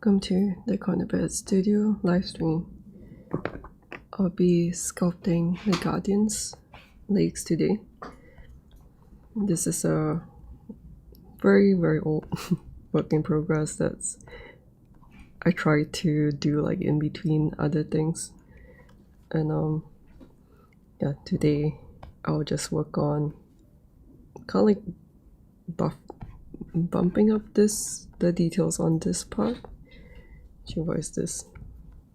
Welcome to the Corner Bed Studio live stream. I'll be sculpting the Guardian's legs today. This is a very old work in progress that's I try to do like in between other things. And yeah, today I'll just work on kind of like bumping up the details on this part. What is this?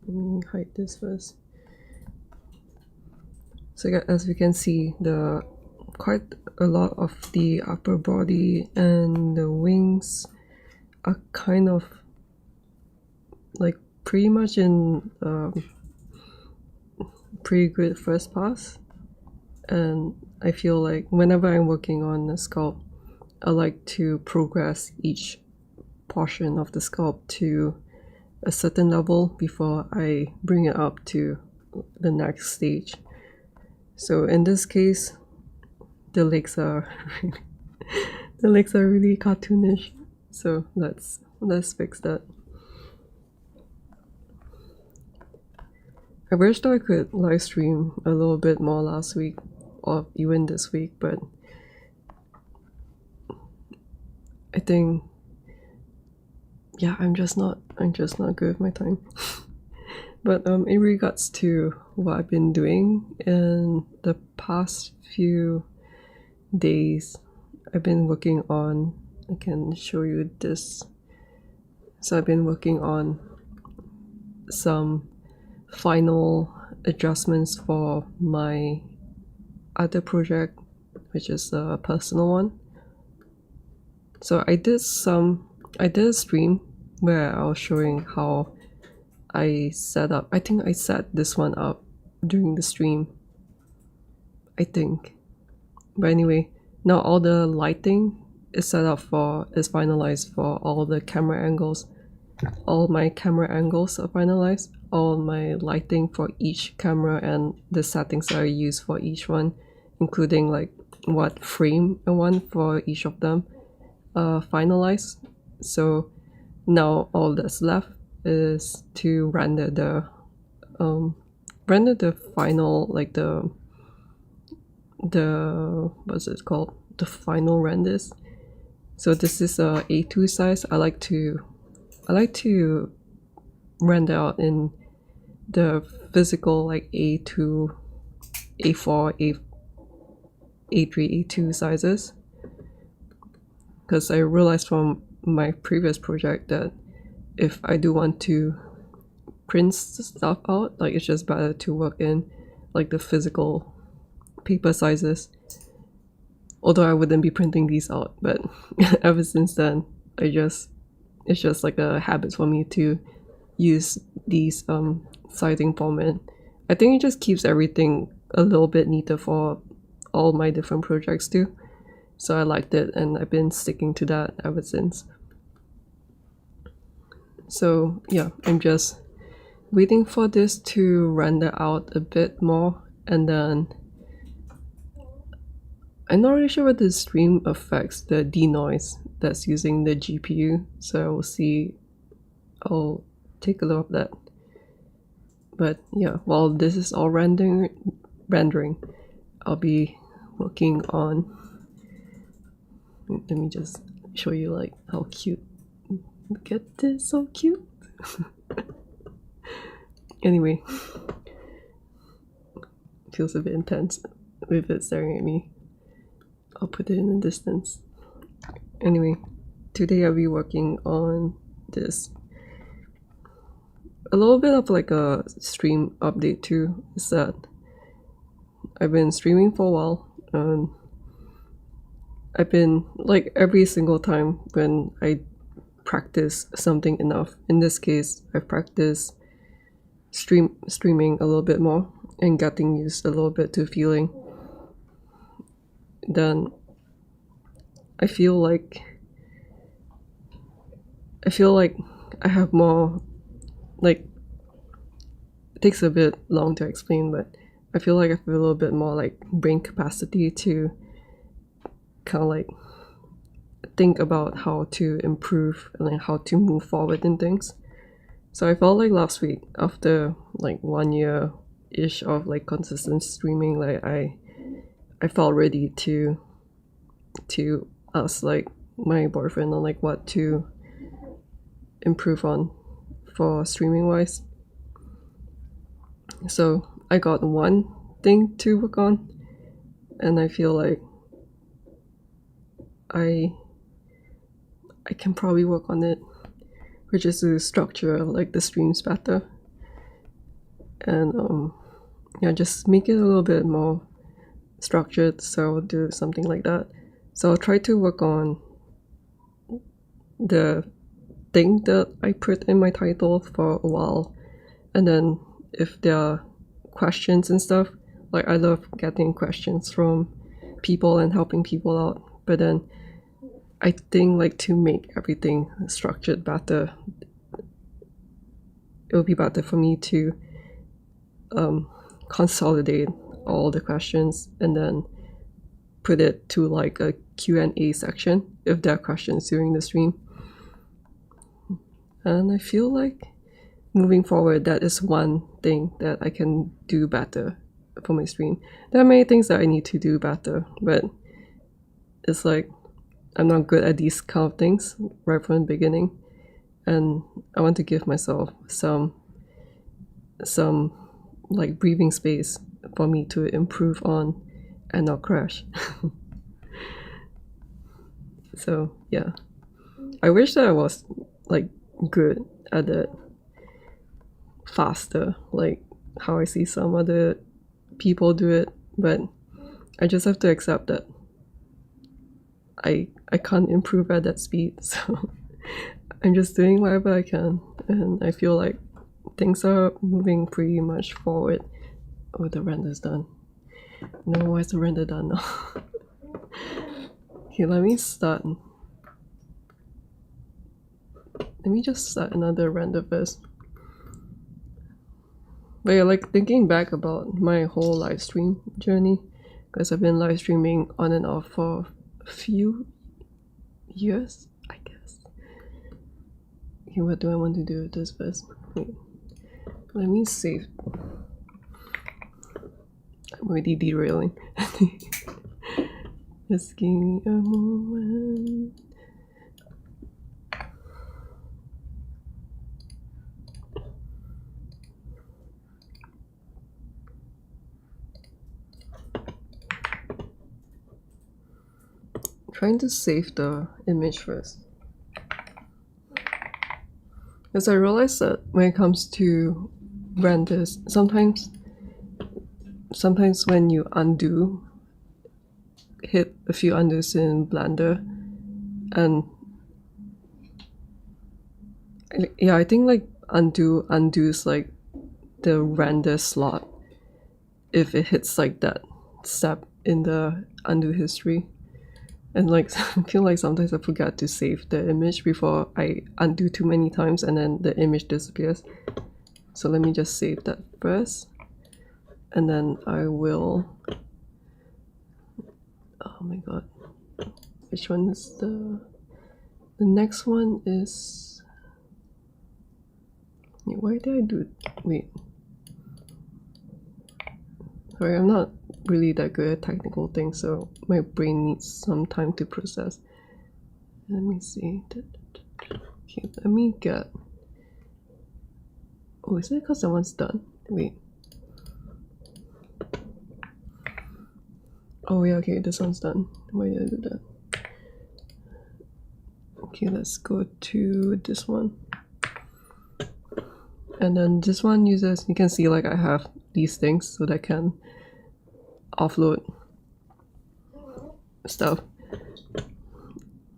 Let me hide this first. So as we can see, quite a lot of the upper body and the wings are kind of like pretty much in pretty good first pass, and I feel like whenever I'm working on a sculpt, I like to progress each portion of the sculpt to a certain level before I bring it up to the next stage. So in this case, the legs are really cartoonish. So let's fix that. I wish that I could live stream a little bit more last week or even this week, but I think I'm just not good with my time. But in regards to what I've been doing in the past few days, I've been working on, I can show you this. So I've been working on some final adjustments for my other project, which is a personal one. So I did a stream where I was showing how I set up. I think I set this one up during the stream, I think. But anyway, now all the lighting is finalized for all the camera angles. All my camera angles are finalized. All my lighting for each camera and the settings that I use for each one, including like what frame I want for each of them, finalized. So now all that's left is to render the final, like the what's it called, the final renders. So this is a A2 size. I like to render out in the physical like A2, A4, A3, A2 sizes, because I realized from my previous project that if I do want to print stuff out, like it's just better to work in like the physical paper sizes. Although I wouldn't be printing these out, but ever since then it's just like a habit for me to use these sizing format. I think it just keeps everything a little bit neater for all my different projects too. So I liked it and I've been sticking to that ever since. So yeah, I'm just waiting for this to render out a bit more, and then I'm not really sure what the stream affects the denoise that's using the GPU, so we'll see. I'll take a look at that. But yeah, while this is all rendering, I'll be working on, let me just show you like how cute. Look at this, so cute. Anyway, feels a bit intense with it staring at me. I'll put it in the distance. Anyway, today I'll be working on this. A little bit of like a stream update too is that I've been streaming for a while, and I've been like every single time when I practice something enough. In this case, I've practiced streaming a little bit more and getting used a little bit to feeling. Then I feel like I have more, like, it takes a bit long to explain, but I feel like I have a little bit more like brain capacity to kind of like think about how to improve and like how to move forward in things. So I felt like last week, after like 1 year-ish of like consistent streaming, like I felt ready to ask like my boyfriend on like what to improve on for streaming wise. So I got one thing to work on, and I feel like I can probably work on it, which is to structure like the streams better, and yeah, just make it a little bit more structured. So I'll do something like that. So I'll try to work on the thing that I put in my title for a while, and then if there are questions and stuff, like I love getting questions from people and helping people out, but then I think like to make everything structured better, it would be better for me to consolidate all the questions and then put it to like a Q&A section if there are questions during the stream. And I feel like moving forward, that is one thing that I can do better for my stream. There are many things that I need to do better, but it's like I'm not good at these kind of things right from the beginning, and I want to give myself some like breathing space for me to improve on and not crash. So yeah, I wish that I was like good at it faster, like how I see some other people do it, but I just have to accept that I can't improve at that speed. So I'm just doing whatever I can, and I feel like things are moving pretty much forward. Oh, the render's done. No, why is the render done now? Okay, let me start. Let me just start another render first. But yeah, like thinking back about my whole live stream journey, because I've been live streaming on and off for a few years, I guess. Okay, what do I want to do with this first? Wait, let me save. I'm already derailing. Just give me a moment. Trying to save the image first, because I realized that when it comes to renders, sometimes when you undo, hit a few undos in Blender, and yeah, I think like undoes like the render slot if it hits like that step in the undo history. And like I feel like sometimes I forget to save the image before I undo too many times and then the image disappears. So let me just save that first, and then I will, oh my god, which one is the next one is, why did I do it? Wait, sorry, I'm not really that good at technical things, so my brain needs some time to process. Let me see. Okay, let me get, oh, is it because that one's done? Wait, oh yeah, okay, this one's done. Why did I do that? Okay, let's go to this one, and then this one uses, you can see like I have these things so that I can offload stuff.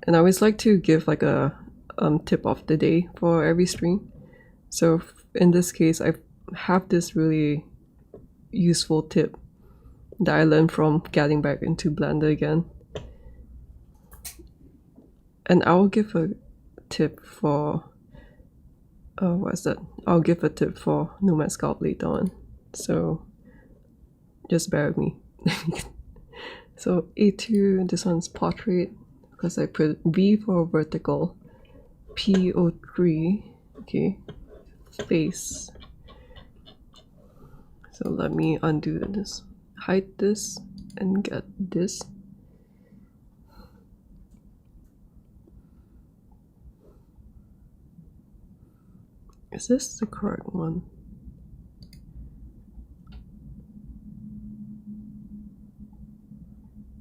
And I always like to give like a tip of the day for every stream. So in this case, I have this really useful tip that I learned from getting back into Blender again. And I will give a tip for, what's that? I'll give a tip for Nomad Sculpt later on. So just bear with me. So A2, this one's portrait, because I put V for vertical, PO3, okay, face. So let me undo this, hide this, and get this. Is this the correct one?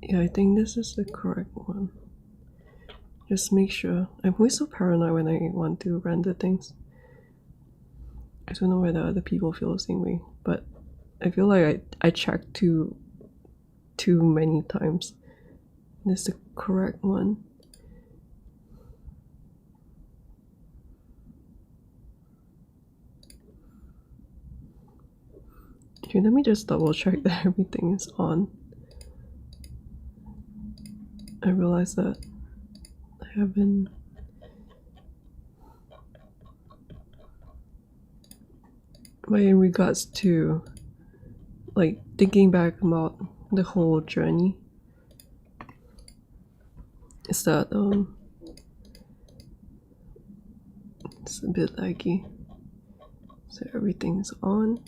Yeah, I think this is the correct one. Just make sure. I'm always so paranoid when I want to render things. I don't know whether other people feel the same way, but I feel like I checked too many times. This is the correct one. Okay, let me just double check that everything is on. I realized that I haven't. But in regards to like thinking back about the whole journey, is that it's a bit laggy. So everything's on.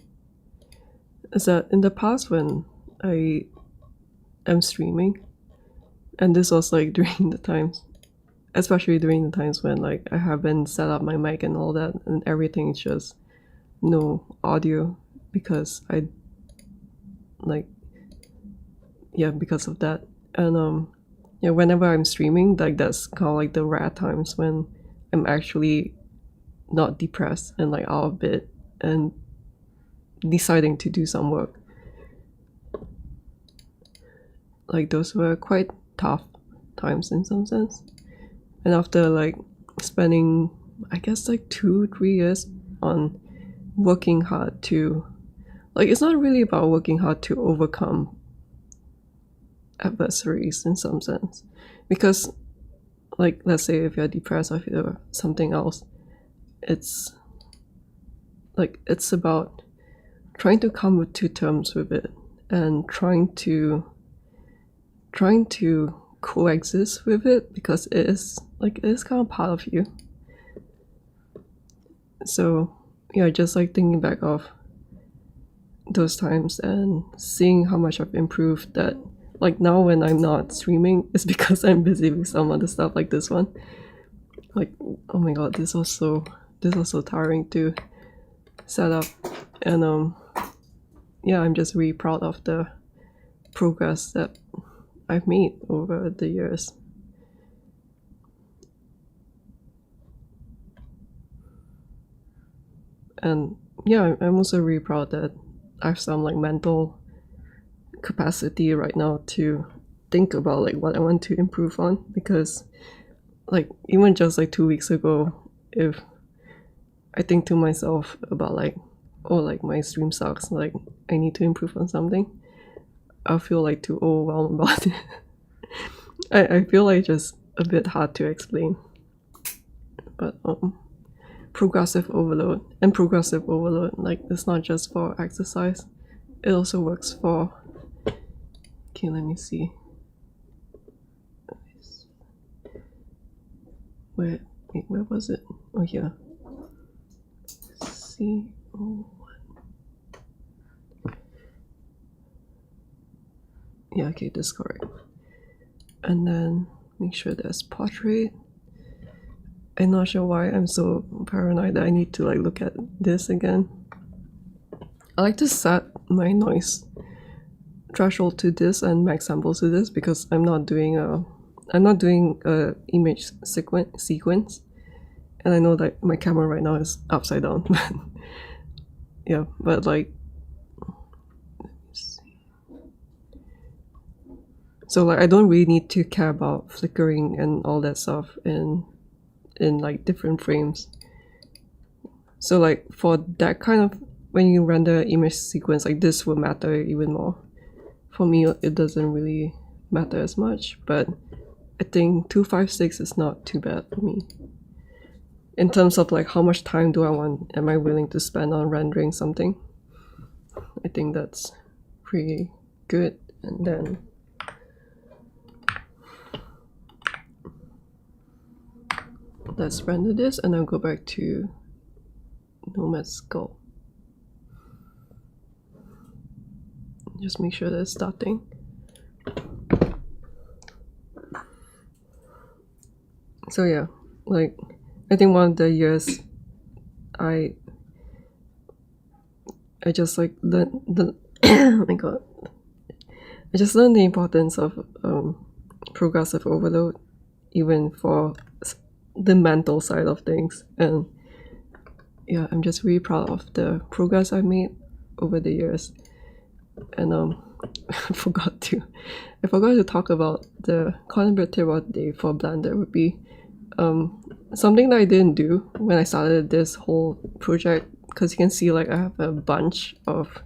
Is that in the past when I am streaming, and this was like during the times, especially during the times when like I haven't set up my mic and all that, and everything's just no audio because I like, yeah, because of that. And yeah, whenever I'm streaming, like that's kind of like the rare times when I'm actually not depressed and like out of bed and deciding to do some work. Like those were quite tough times in some sense. And after like spending, I guess like 2-3 years on working hard to, like, it's not really about working hard to overcome adversaries in some sense, because like, let's say if you're depressed or something else, it's like, it's about trying to come to terms with it and trying to coexist with it, because it is kind of part of you. So yeah, just like thinking back of those times and seeing how much I've improved, that like now when I'm not streaming, it's because I'm busy with some other stuff like this one. Like, oh my god, this was so tiring to set up. And yeah, I'm just really proud of the progress that I've made over the years. And yeah, I'm also really proud that I have some like mental capacity right now to think about like what I want to improve on, because like even just like 2 weeks ago, if I think to myself about like, oh, like my stream sucks, like I need to improve on something, I feel like too overwhelmed about it. I feel like just a bit hard to explain, but progressive overload, like it's not just for exercise, it also works for, okay, let me see, where was it? Oh yeah, CO1. Yeah, okay, that's correct. And then make sure there's portrait. I'm not sure why I'm so paranoid that I need to like look at this again. I like to set my noise threshold to this and max sample to this, because I'm not doing a image sequence, and I know that my camera right now is upside down. Yeah, but like, so like I don't really need to care about flickering and all that stuff in like different frames. So like for that kind of, when you render image sequence, like this will matter even more. For me, it doesn't really matter as much, but I think 256 is not too bad for me. In terms of like how much time am I willing to spend on rendering something, I think that's pretty good. And then let's render this and then go back to Nomad Sculpt. Just make sure that it's starting. So yeah, like I think one of the years I just like learned the oh my god, I just learned the importance of progressive overload, even for the mental side of things. And yeah, I'm just really proud of the progress I've made over the years. And I forgot to talk about the content tip of the day for Blender would be something that I didn't do when I started this whole project, because you can see like I have a bunch of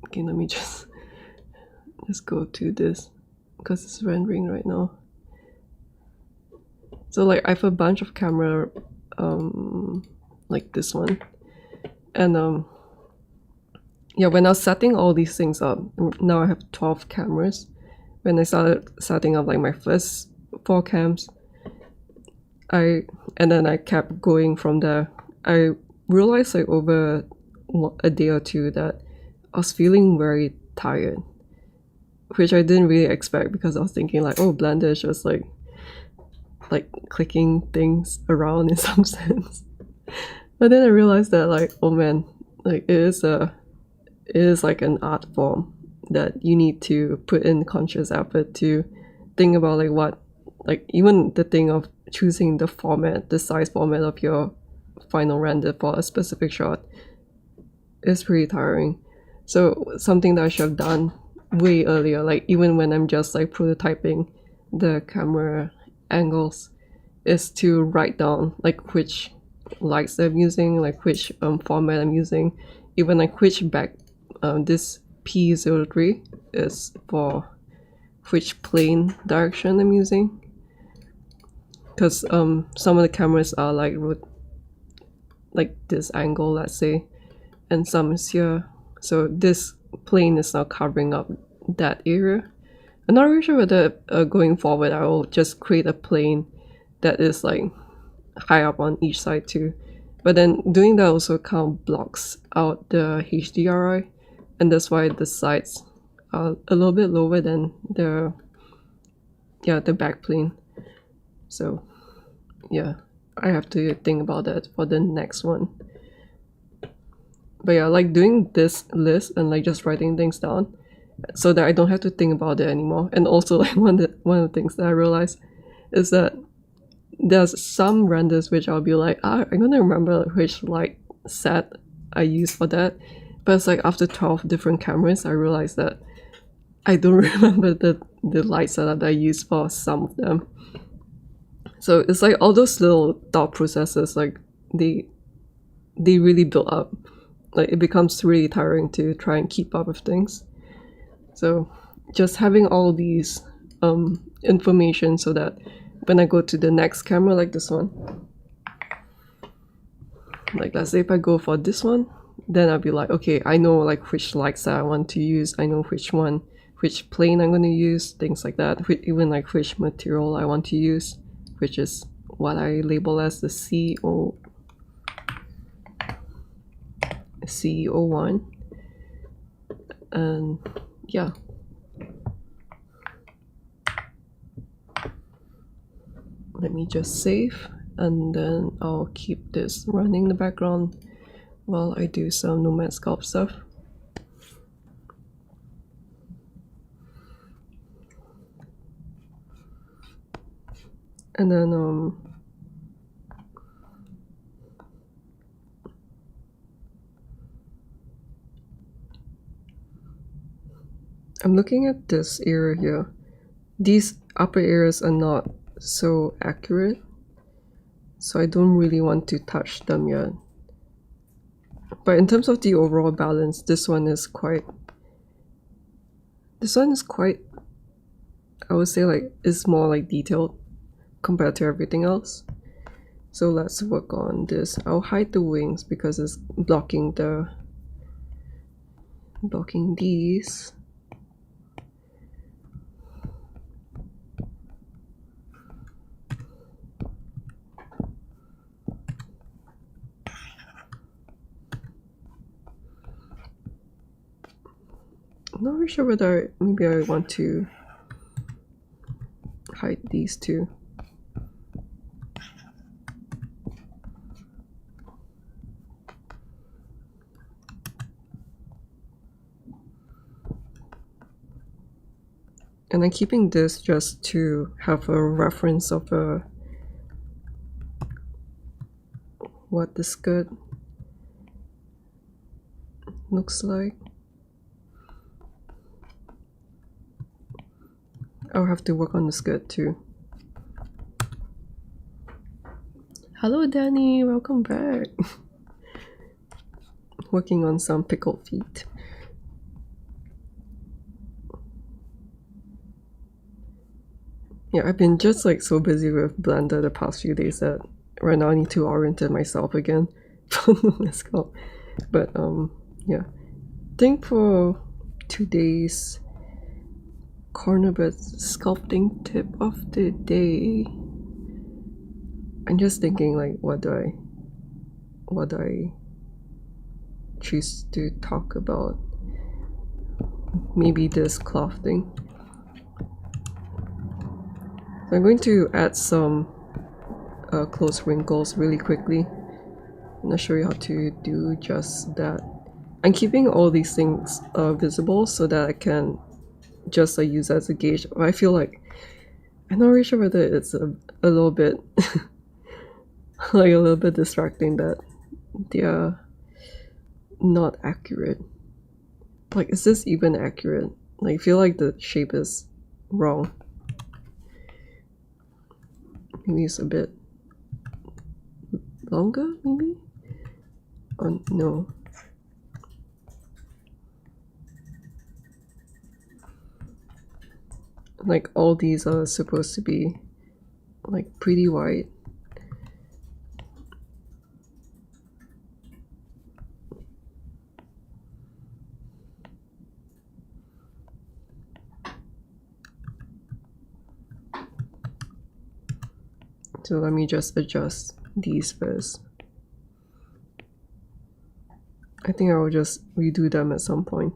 okay, let me just go to this because it's rendering right now. So like I have a bunch of camera like this one, and yeah, when I was setting all these things up, now I have 12 cameras. When I started setting up like my first 4 cams, and then I kept going from there. I realized like over a day or two that I was feeling very tired, which I didn't really expect, because I was thinking like, oh, Blender is just like clicking things around in some sense. But then I realized that like, oh man, like it is like an art form that you need to put in conscious effort to think about, like what, like even the thing of choosing the format, the size format of your final render for a specific shot is pretty tiring. So something that I should have done way earlier, like even when I'm just like prototyping the camera angles, is to write down like which lights I'm using, like which format I'm using, even like which back this P03 is for which plane direction I'm using, because some of the cameras are like this angle, let's say, and some is here, so this plane is now covering up that area. I'm not really sure whether going forward I will just create a plane that is like high up on each side too, but then doing that also kind of blocks out the HDRI, and that's why the sides are a little bit lower than the back plane. So yeah, I have to think about that for the next one. But yeah, like doing this list and like just writing things down so that I don't have to think about it anymore. And also like one of the things that I realized is that there's some renders which I'll be like, I'm gonna remember which light set I use for that, but it's like after 12 different cameras I realized that I don't remember the light setup that I use for some of them. So it's like all those little thought processes, like they really build up. Like it becomes really tiring to try and keep up with things. So just having all these information so that when I go to the next camera, like this one, like let's say if I go for this one, then I'll be like, okay, I know like which lights that I want to use, I know which plane I'm going to use, things like that, even like which material I want to use, which is what I label as the CO1. And yeah, let me just save, and then I'll keep this running in the background while I do some Nomad Sculpt stuff. And then I'm looking at this area here. These upper areas are not so accurate, so I don't really want to touch them yet. But in terms of the overall balance, this one is quite, I would say like, it's more like detailed compared to everything else. So let's work on this. I'll hide the wings because it's blocking these. I'm not really sure whether maybe I want to hide these two. And I'm keeping this just to have a reference of what the skirt looks like. I'll have to work on the skirt too. Hello Danny, welcome back. Working on some pickled feet. Yeah, I've been just like so busy with Blender the past few days that right now I need to orient myself again for Nomad Sculpt. But yeah, I think for today's cornerbird sculpting tip of the day, I'm just thinking like what do I choose to talk about? Maybe this cloth thing. So I'm going to add some close wrinkles really quickly. I'm gonna show you how to do just that. I'm keeping all these things visible so that I can just use as a gauge. I feel like I'm not really sure whether it's a little bit like a little bit distracting that they are not accurate. Like, is this even accurate? Like, I feel like the shape is wrong. Maybe it's a bit longer, maybe? Oh, no. Like, all these are supposed to be, like, pretty wide. So let me just adjust these first. I think I will just redo them at some point.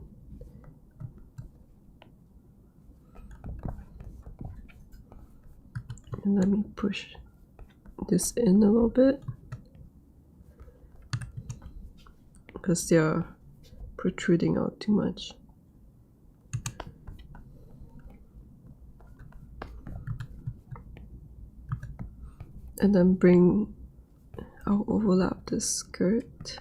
And let me push this in a little bit because they are protruding out too much. And then I'll overlap the skirt.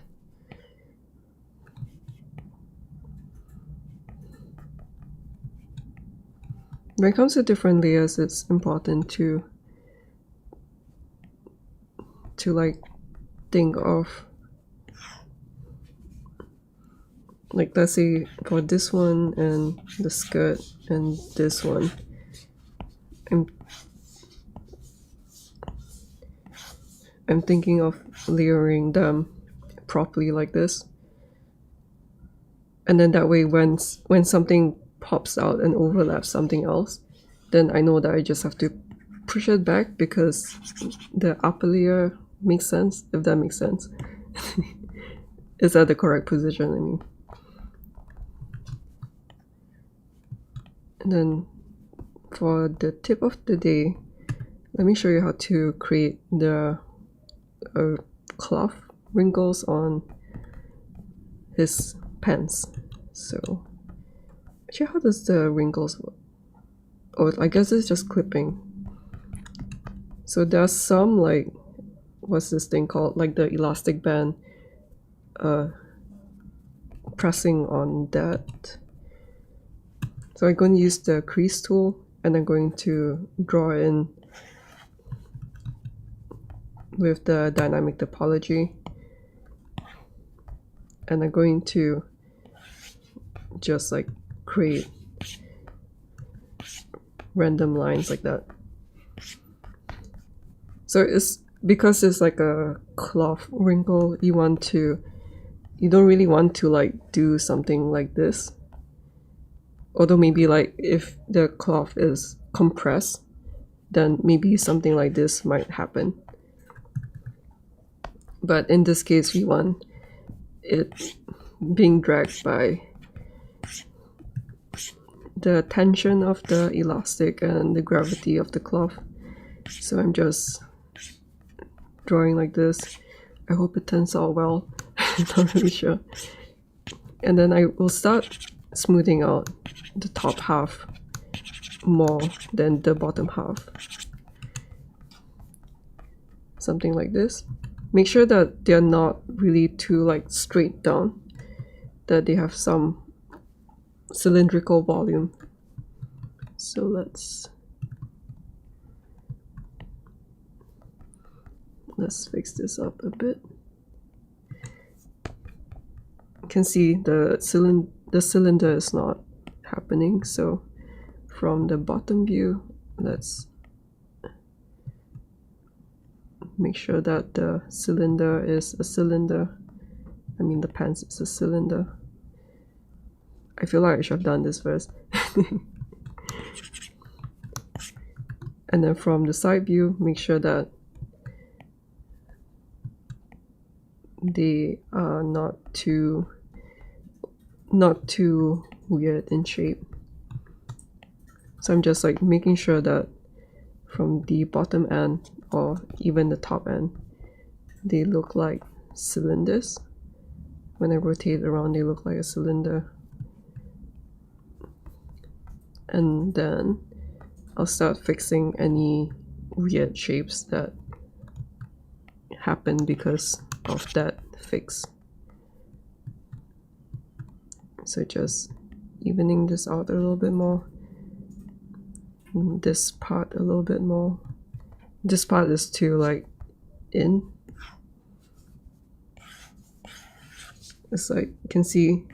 When it comes to different layers, it's important to like think of, like, let's say for this one and the skirt and this one, I'm thinking of layering them properly like this, and then that way when something pops out and overlaps something else, then I know that I just have to push it back because the upper layer makes sense, if that makes sense. Is that the correct position? I mean, and then for the tip of the day, let me show you how to create the cloth wrinkles on his pants. So actually, how does the wrinkles work? Oh, I guess it's just clipping. So there's some, like, what's this thing called, like the elastic band, pressing on that. So I'm going to use the crease tool and I'm going to draw in with the dynamic topology, and I'm going to just like create random lines like that. So it's because it's like a cloth wrinkle, you don't really want to like do something like this. Although maybe like if the cloth is compressed, then maybe something like this might happen. But in this case, we want it being dragged by the tension of the elastic and the gravity of the cloth. So I'm just drawing like this. I hope it turns out well. I'm not really sure. And then I will start smoothing out the top half more than the bottom half. Something like this. Make sure that they're not really too like straight down, that they have some cylindrical volume. So let's fix this up a bit. You can see the cylinder is not happening, so from the bottom view, let's make sure that the cylinder is a cylinder. I mean, the pants is a cylinder. I feel like I should have done this first. And then from the side view, make sure that they are not too weird in shape. So I'm just like making sure that from the bottom end or even the top end, they look like cylinders. When I rotate around, they look like a cylinder. And then I'll start fixing any weird shapes that happen because of that fix. So just evening this out a little bit more. This part a little bit more. This part is too like in. It's like you can see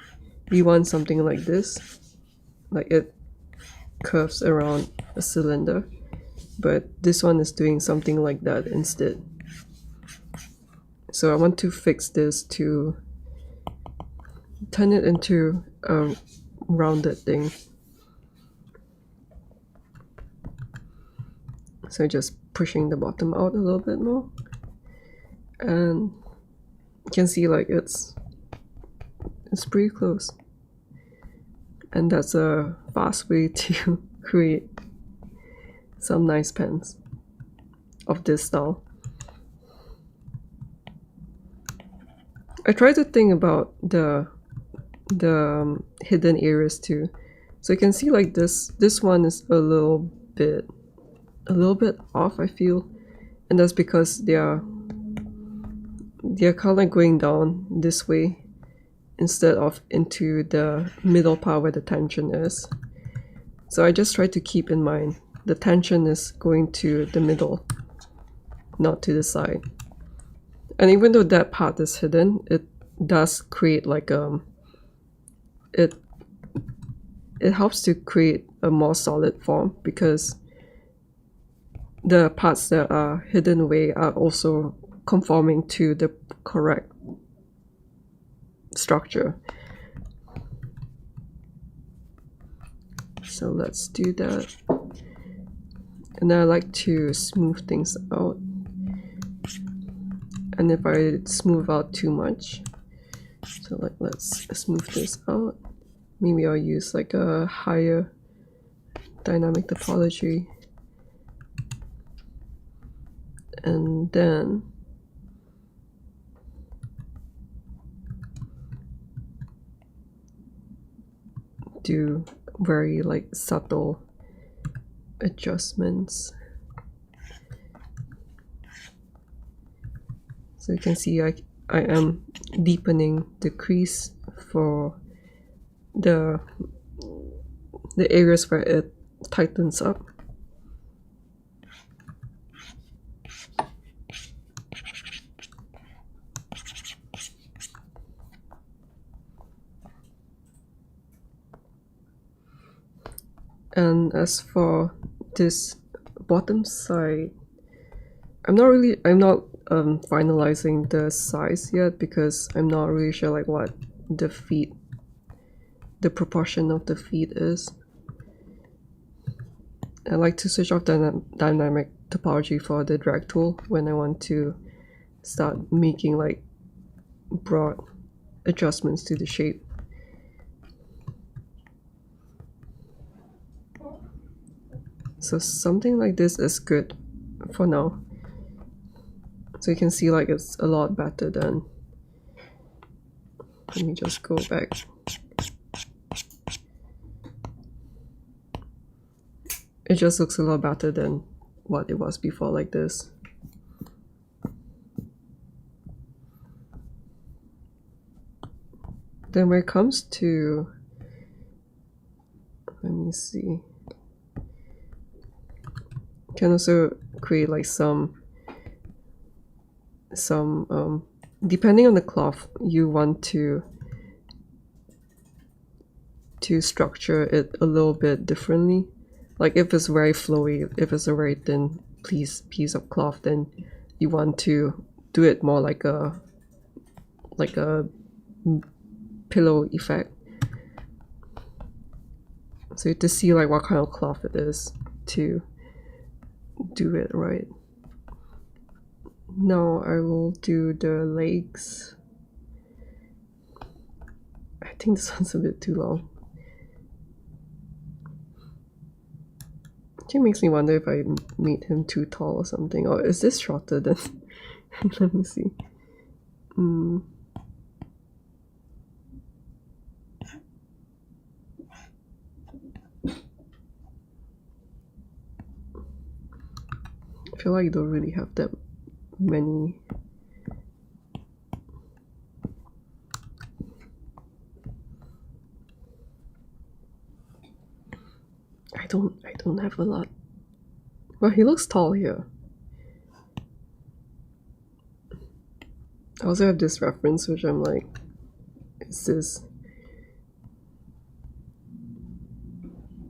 we want something like this, like it curves around a cylinder, but this one is doing something like that instead. So I want to fix this to turn it into a rounded thing. So just pushing the bottom out a little bit more, and you can see like it's pretty close. And that's a fast way to create some nice pants of this style. I try to think about the hidden areas too. So you can see like this one is a little bit off, I feel, and that's because they're kind of like going down this way instead of into the middle part where the tension is. So I just try to keep in mind the tension is going to the middle, not to the side. And even though that part is hidden, it does create like it helps to create a more solid form, because the parts that are hidden away are also conforming to the correct structure. So let's do that. And I like to smooth things out. And if I smooth out too much, so like let's smooth this out. Maybe I'll use like a higher dynamic topology. And then do very like subtle adjustments. So you can see I am deepening the crease for the areas where it tightens up. And as for this bottom side, I'm not finalizing the size yet, because I'm not really sure like what the proportion of the feet is. I like to switch off the dynamic topology for the drag tool when I want to start making like broad adjustments to the shape. So something like this is good for now. So you can see like it's a lot better than, let me just go back. It just looks a lot better than what it was before like this. Then when it comes to, let me see, you can also create like some depending on the cloth you want to structure it a little bit differently. Like if it's very flowy, if it's a very thin piece of cloth, then you want to do it more like a pillow effect. So you have to see like what kind of cloth it is to do it right. Now I will do the legs. I think this one's a bit too long. It makes me wonder if I made him too tall or something. Or is this shorter than? Let me see. I feel like you don't really have that many. I don't have a lot. Well, he looks tall here. I also have this reference which I'm like, is this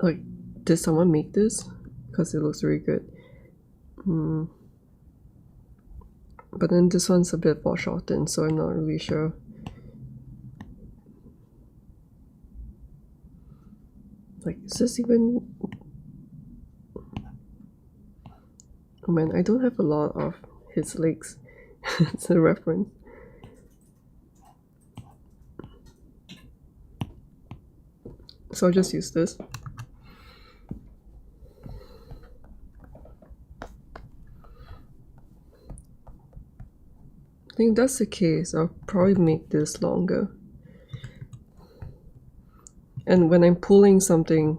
like, did someone make this? Because it looks really good. But then this one's a bit foreshortened, so I'm not really sure. Like, is this even... Oh man, I don't have a lot of his legs. It's a reference. So I'll just use this. I think that's the case. I'll probably make this longer. And when I'm pulling something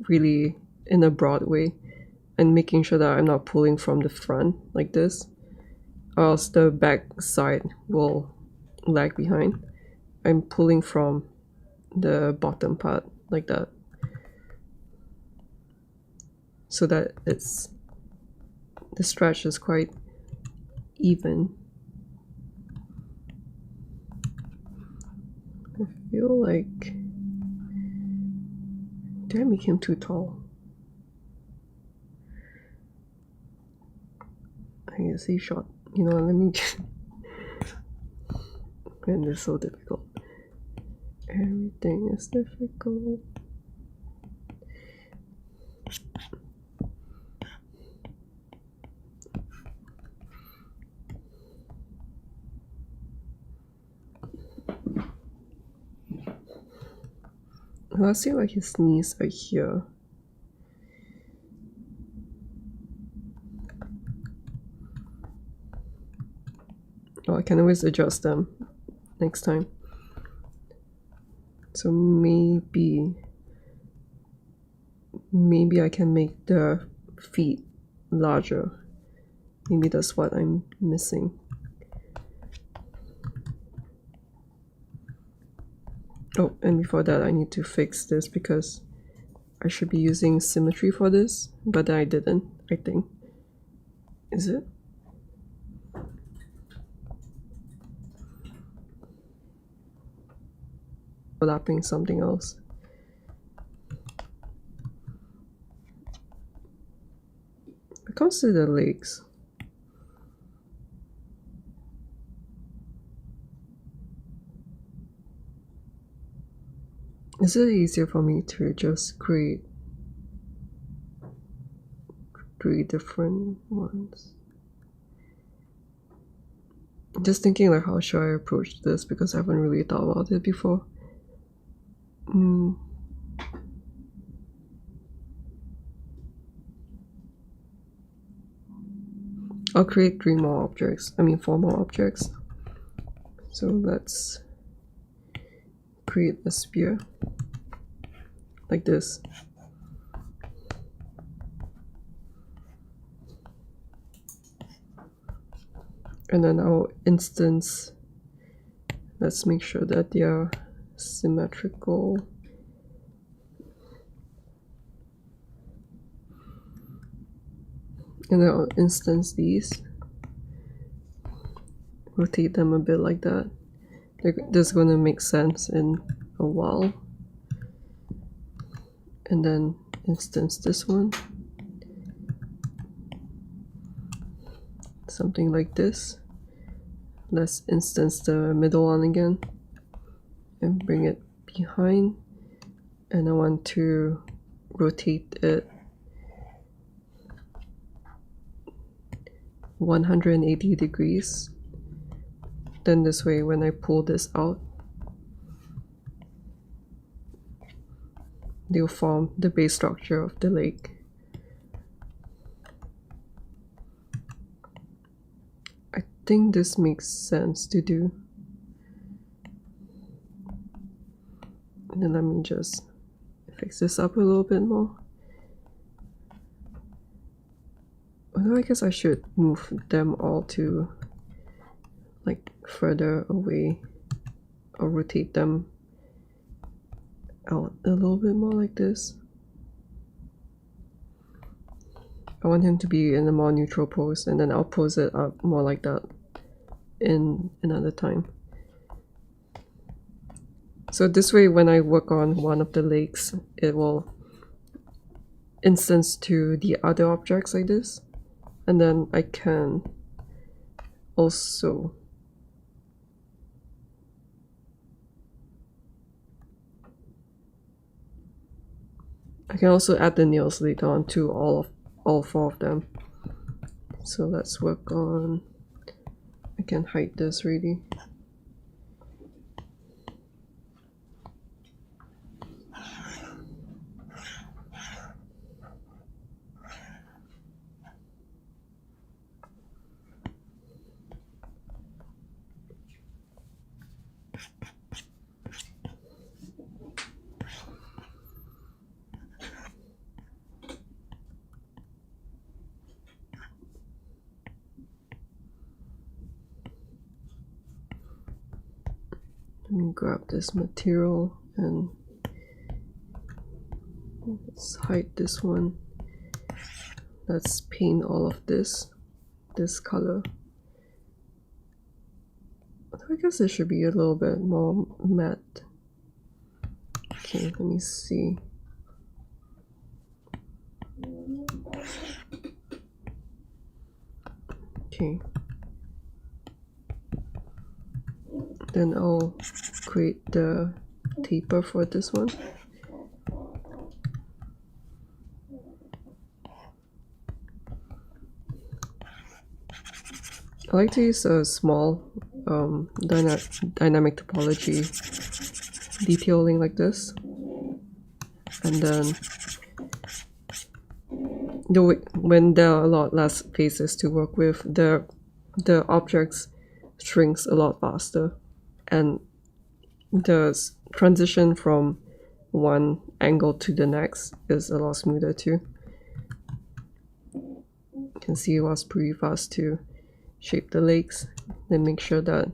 really in a broad way and making sure that I'm not pulling from the front like this, or else the back side will lag behind, I'm pulling from the bottom part like that, so that the stretch is quite even. I feel like, did I make him too tall? I guess he's short. You know, let me and it's so difficult. Everything is difficult. Well, I see like his knees are here. Oh, I can always adjust them next time. So maybe I can make the feet larger. Maybe that's what I'm missing. Oh, and before that I need to fix this because I should be using symmetry for this, but I didn't, I think. Is it? Overlapping something else. When it comes to the legs, is it easier for me to just create 3 different ones? Just thinking like how should I approach this, because I haven't really thought about it before. I'll create 3 more objects, I mean 4 more objects. So let's create a sphere like this. And then our instance, let's make sure that they are symmetrical. And then I'll instance these, rotate them a bit like that. This is going to make sense in a while. And then instance this one, something like this. Let's instance the middle one again and bring it behind, and I want to rotate it 180 degrees. Then this way, when I pull this out, they'll form the base structure of the lake. I think this makes sense to do. And then let me just fix this up a little bit more. Although I guess I should move them all to like further away, or rotate them out a little bit more like this. I want him to be in a more neutral pose, and then I'll pose it up more like that in another time. So this way, when I work on one of the lakes, it will instance to the other objects like this, and then I can also add the nails later on to all 4 of them. So let's work on, I can hide this really. Let me grab this material and let's hide this one. Let's paint all of this color. I guess it should be a little bit more matte. Okay, let me see. Okay. Then I'll create the taper for this one. I like to use a small dynamic topology detailing like this, and then when there are a lot less faces to work with, the objects shrinks a lot faster, and the transition from one angle to the next is a lot smoother too. You can see it was pretty fast to shape the lakes. Then make sure that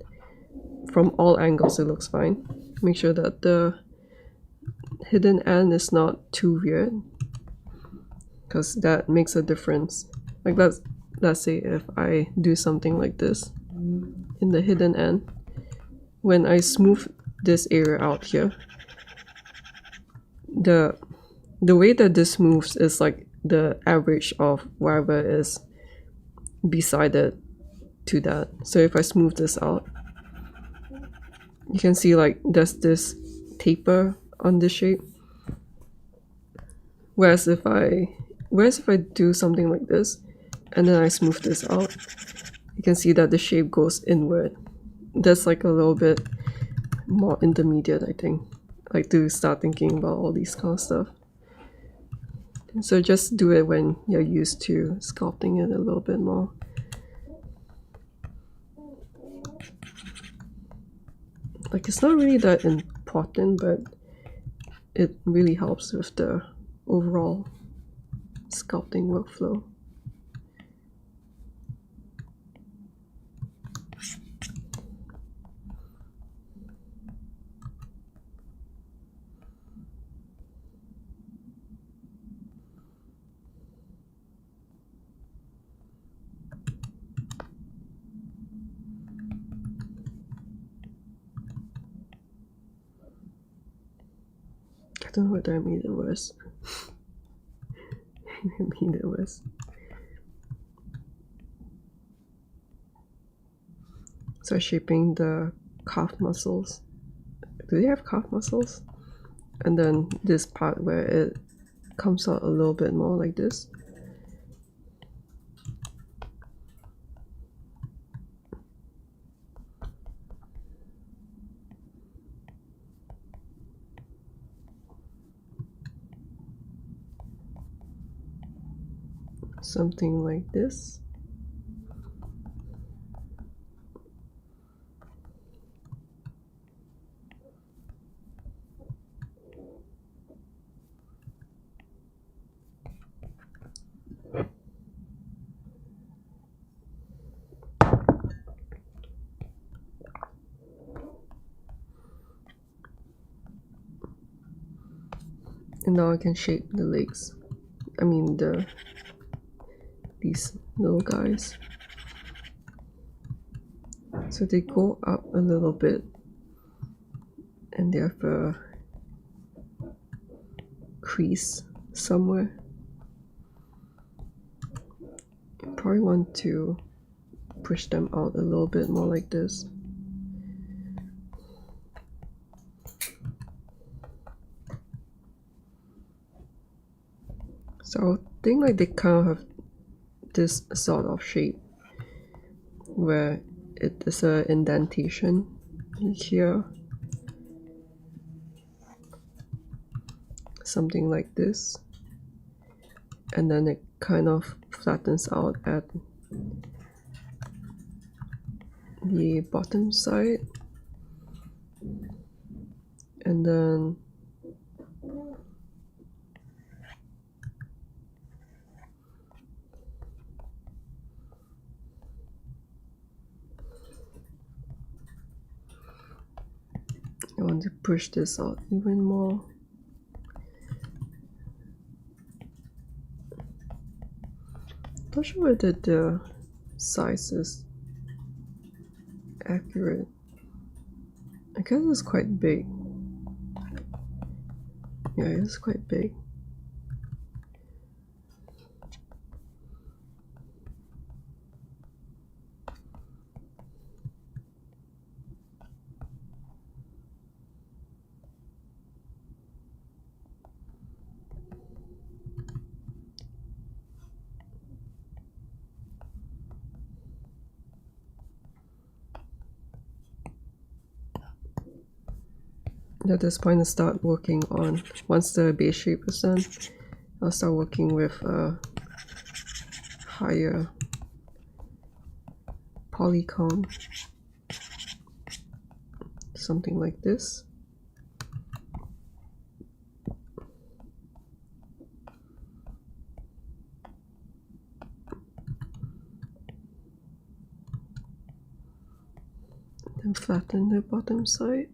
from all angles it looks fine. Make sure that the hidden end is not too weird, because that makes a difference. Like let's say if I do something like this in the hidden end, when I smooth this area out here, the way that this moves is like the average of wherever is beside it to that. So if I smooth this out, you can see like there's this taper on this shape. Whereas if I do something like this and then I smooth this out, you can see that the shape goes inward. That's like a little bit more intermediate, I think. Like to start thinking about all these kind of stuff. So just do it when you're used to sculpting it a little bit more. Like, it's not really that important, but it really helps with the overall sculpting workflow. I don't know whether I made it worse. I made it worse. So shaping the calf muscles. Do they have calf muscles? And then this part where it comes out a little bit more like this. Something like this. And now I can shape the legs. I mean these little guys. So they go up a little bit and they have a crease somewhere. You probably want to push them out a little bit more like this. So I think like they kind of have this sort of shape where it is an indentation here, something like this, and then it kind of flattens out at the bottom side, and then I want to push this out even more. Not sure whether the size is accurate. I guess it's quite big. Yeah, it's quite big. At this point, I start working on, once the base shape is done, I'll start working with a higher polycomb, something like this. Then flatten the bottom side.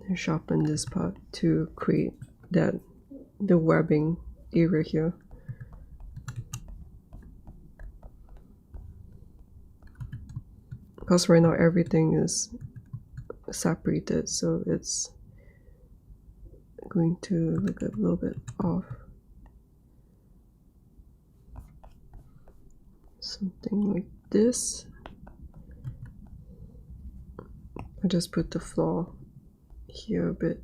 And sharpen this part to create the webbing area here. Because right now everything is separated, so it's going to look a little bit off. Something like this. I just put the floor here a bit.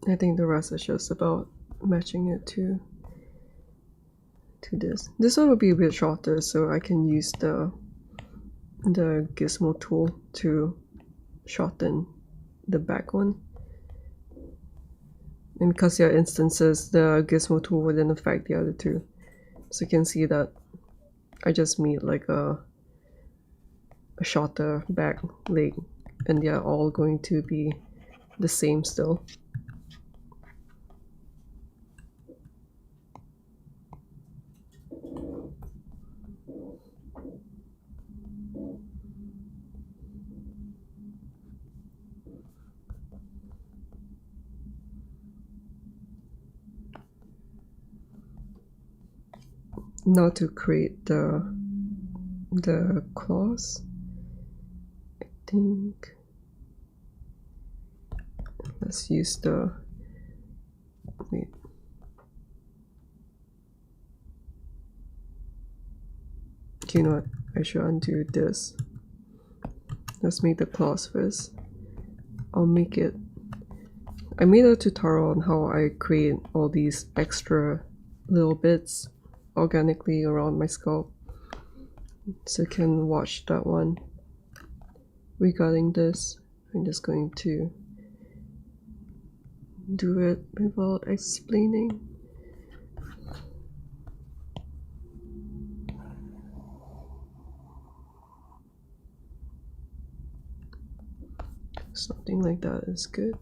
I think the rest is just about matching it to this. This one will be a bit shorter, so I can use the gizmo tool to shorten the back one. And because there are instances, the gizmo tool wouldn't affect the other two. So you can see that I just made like a shorter back leg, and they are all going to be the same still. Now to create the claws, I think let's use the wait. You know what? I should undo this. Let's make the claws first. I'll make it. I made a tutorial on how I create all these extra little bits organically around my sculpt, so you can watch that one. Regarding this, I'm just going to do it without explaining. Something like that is good.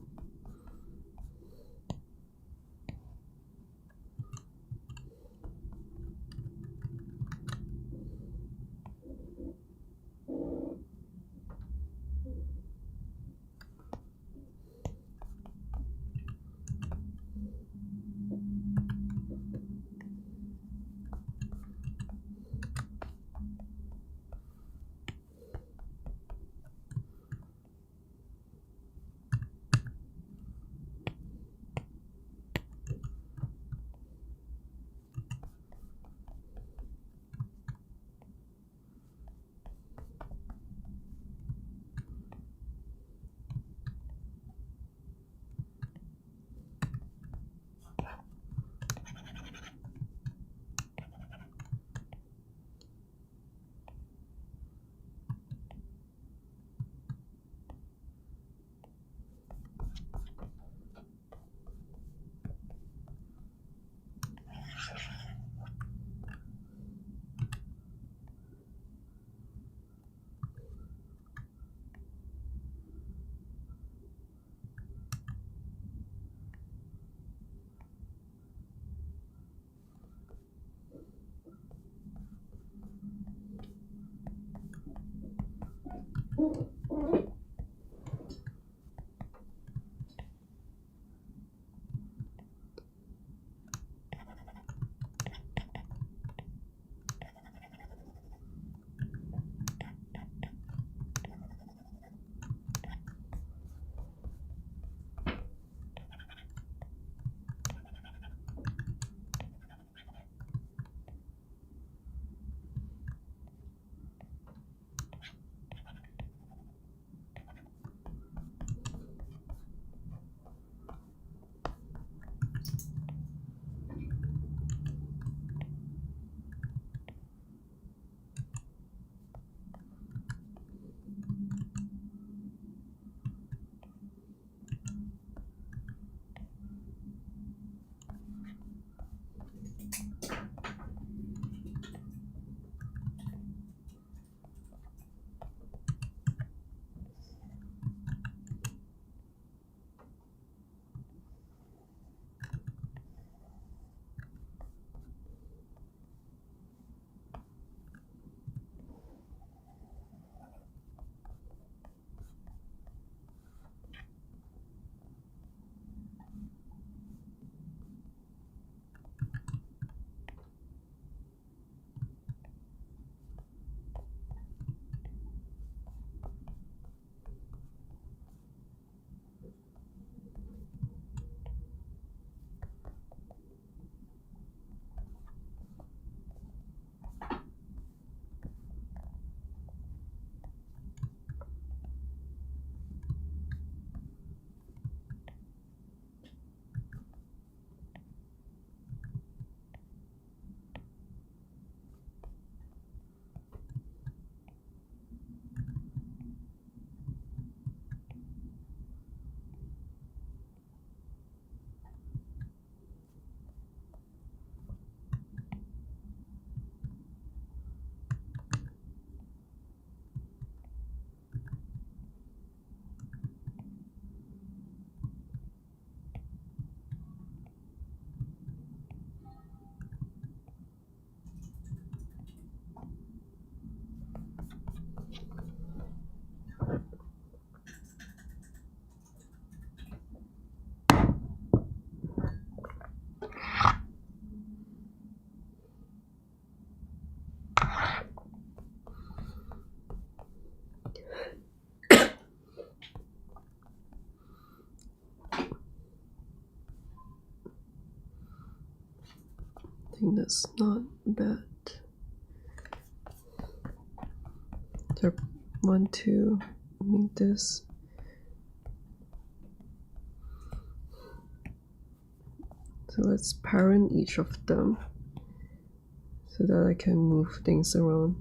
think that's not bad. So I want to make this. So let's parent each of them so that I can move things around.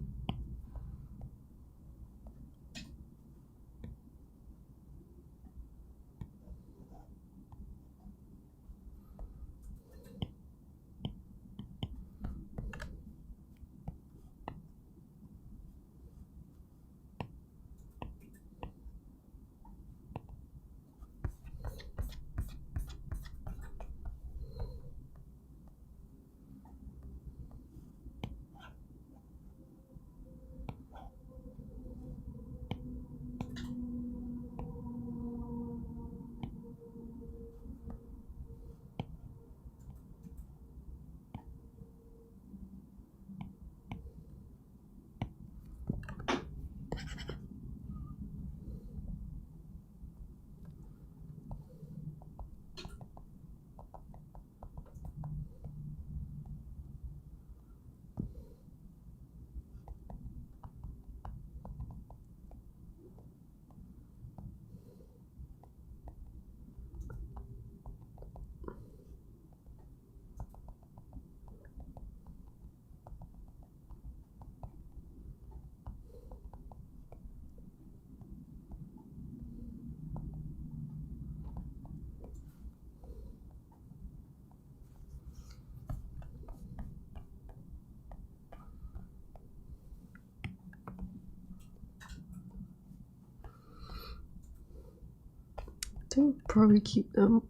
I think probably keep them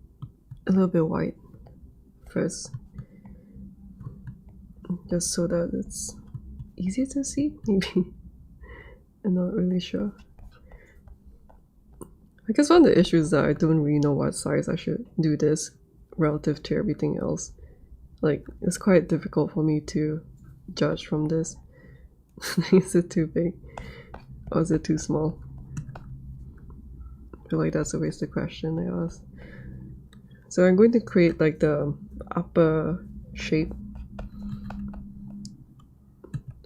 a little bit white first, just so that it's easier to see, maybe. I'm not really sure. I guess one of the issues is that I don't really know what size I should do this relative to everything else. Like, it's quite difficult for me to judge from this. Is it too big? Or is it too small? I feel like that's a wasted question I asked. So I'm going to create like the upper shape,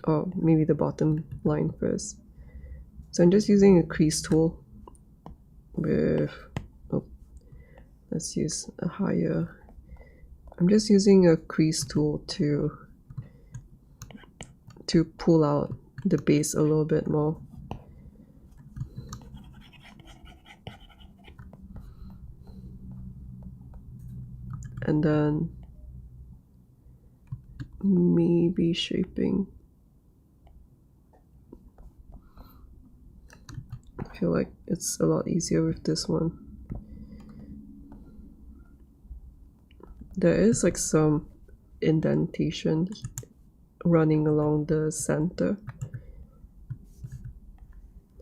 or maybe the bottom line first. So I'm just using a crease tool with, oh, let's use a higher. I'm just using a crease tool to pull out the base a little bit more. And then maybe shaping. I feel like it's a lot easier with this one. There is like some indentation running along the center.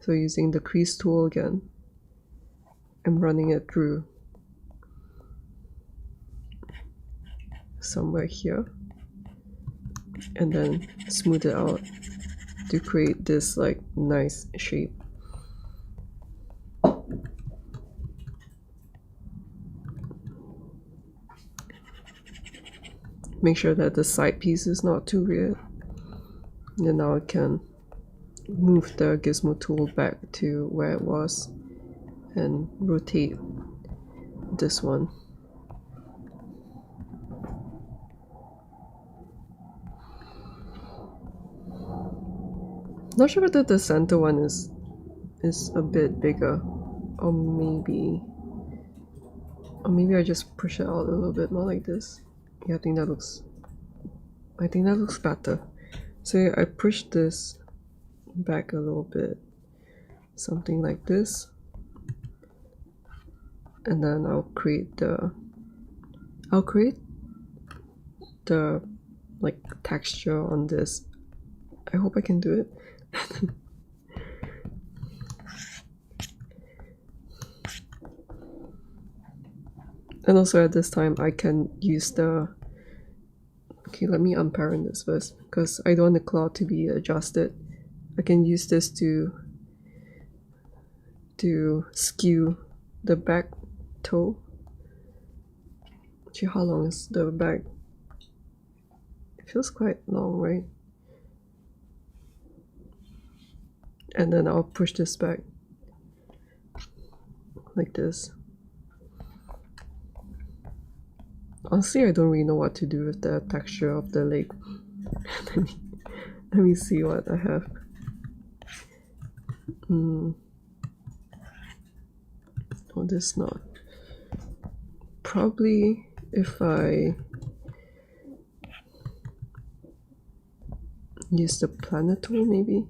So using the crease tool again, I'm running it through somewhere here, and then smooth it out to create this like nice shape. Make sure that the side piece is not too weird. And now I can move the gizmo tool back to where it was and rotate this one. Not sure whether the center one is a bit bigger, or maybe I just push it out a little bit more like this. Yeah, I think that looks better. So I push this back a little bit, something like this, and then I'll create the like texture on this. I hope I can do it. And also at this time I can use the, okay, let me unparent this first because I don't want the cloud to be adjusted. I can use this to skew the back toe. Actually, how long is the back? feels quite long, right? And then I'll push this back like this. Honestly, I don't really know what to do with the texture of the leg. Let me see what I have. Oh, this not. Probably if I use the planet tool maybe,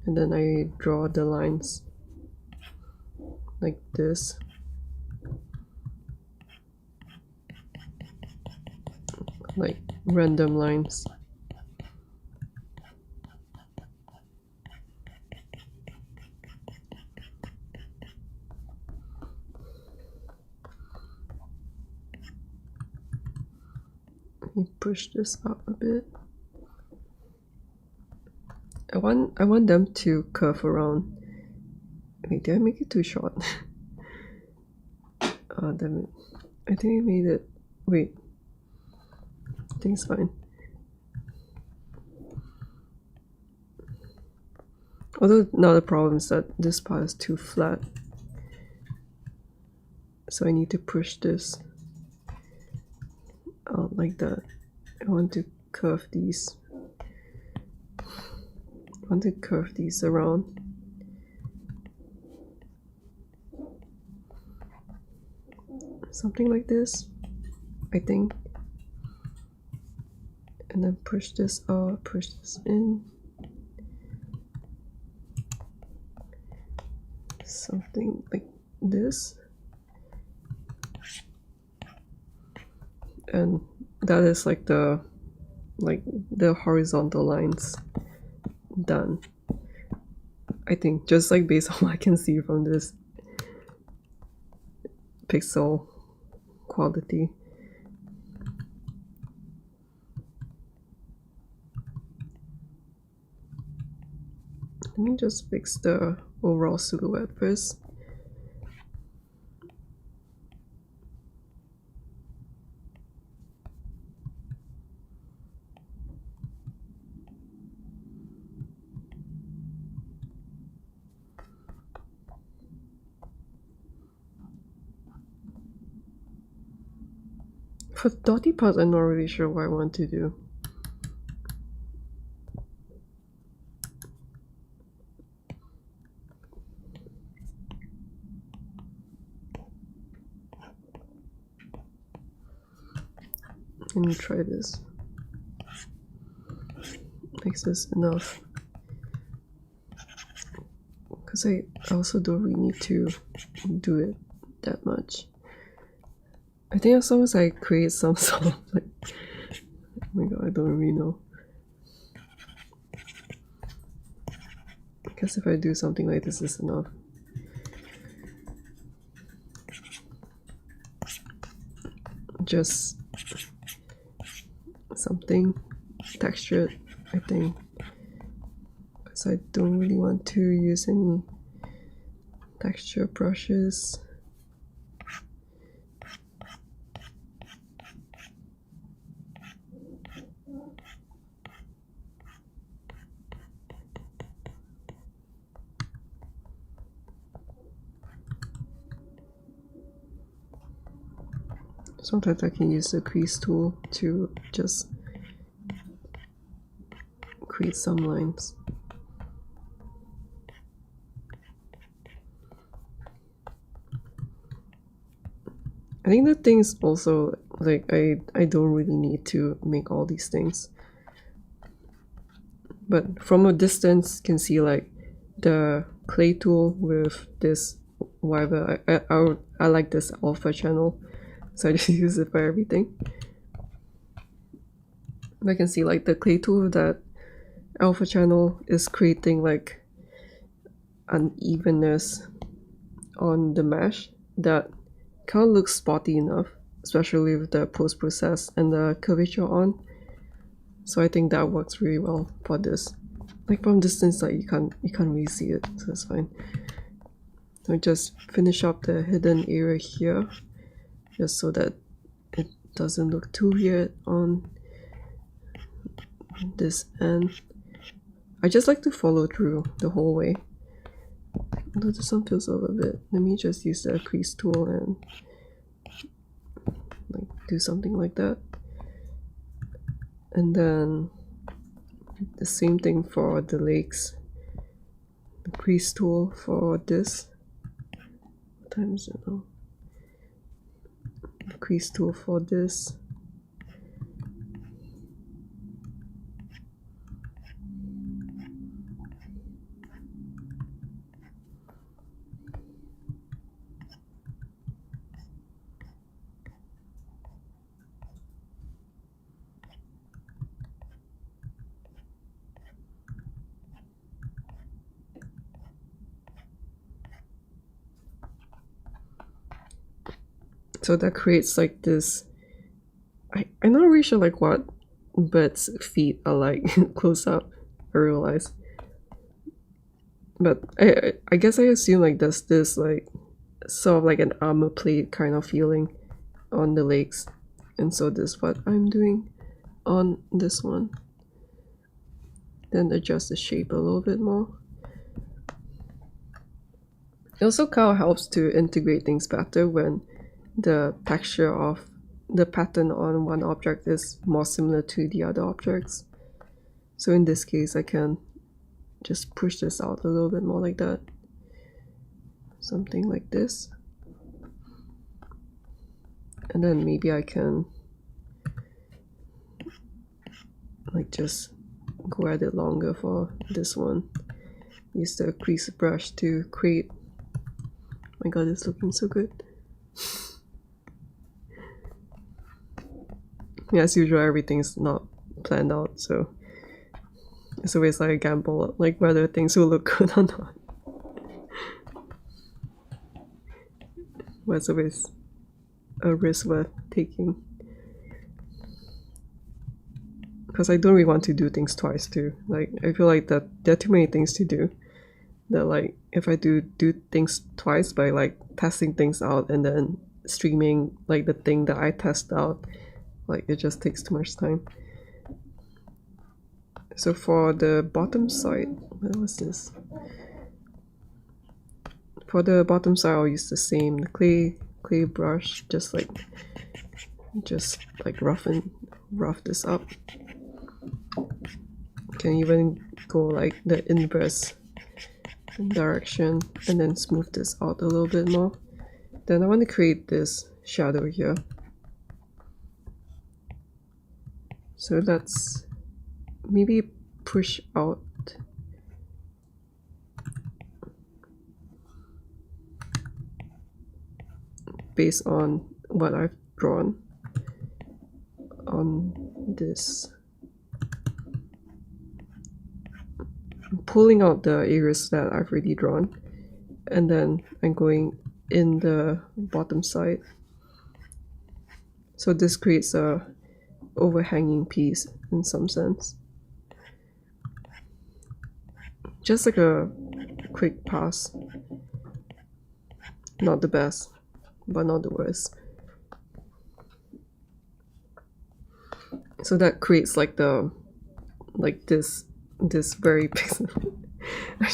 and then I draw the lines like this. Like random lines. Let me push this up a bit. I want them to curve around. Wait, did I make it too short? Oh damn it. I think I made it. Wait. I think it's fine. Although now the problem is that this part is too flat. So I need to push this out like that. I want to curve these. I want to curve these around. Something like this, I think. And then push this out, push this in. Something like this. And that is like the horizontal lines done. I think just like based on what I can see from this pixel quality. Let me just fix the overall silhouette first. For dotty parts, I'm not really sure what I want to do. Let me try this. Makes this enough. Because I also don't really need to do it that much. I think as long as I create some sort of like, oh my god, I don't really know. I guess if I do something like this is enough. Just something textured, I think. Because I don't really want to use any texture brushes. Sometimes I can use the crease tool to just create some lines. I think the thing is also like I don't really need to make all these things. But from a distance you can see like the clay tool with this whatever. I like this alpha channel. So I just use it for everything. I can see like the clay tool, that alpha channel is creating like unevenness on the mesh that kind of looks spotty enough, especially with the post-process and the curvature on. So I think that works really well for this. Like from distance, like you can't really see it, so it's fine. So just finish up the hidden area here, just so that it doesn't look too weird on this end. I just like to follow through the whole way. Although this one feels a little bit. Let me just use the crease tool and like do something like that. And then the same thing for the legs. The crease tool for this. What time is it now? The crease tool for this. So that creates like this. I'm not really sure like what birds' feet are like close up, I realize. But I guess I assume like there's this like sort of like an armor plate kind of feeling on the legs. And so this is what I'm doing on this one. Then adjust the shape a little bit more. It also kind of helps to integrate things better when the texture of the pattern on one object is more similar to the other objects. So in this case, I can just push this out a little bit more like that. Something like this. And then maybe I can like just go at it longer for this one. Use the crease brush to create. Oh my god, it's looking so good. Yeah, as usual, everything's not planned out, so it's always like a gamble, like whether things will look good or not. But it's always a risk worth taking. Because I don't really want to do things twice too. Like, I feel like that there are too many things to do. That like, if I do things twice by like testing things out and then streaming like the thing that I test out, like it just takes too much time. So for the bottom side, what was this? For the bottom side, I'll use the same clay brush, just like rough this up. Can even go like the inverse direction and then smooth this out a little bit more. Then I want to create this shadow here. So let's maybe push out based on what I've drawn on this. I'm pulling out the areas that I've already drawn, and then I'm going in the bottom side. So this creates a overhanging piece in some sense. Just like a quick pass. Not the best, but not the worst. So that creates like this very pixel. I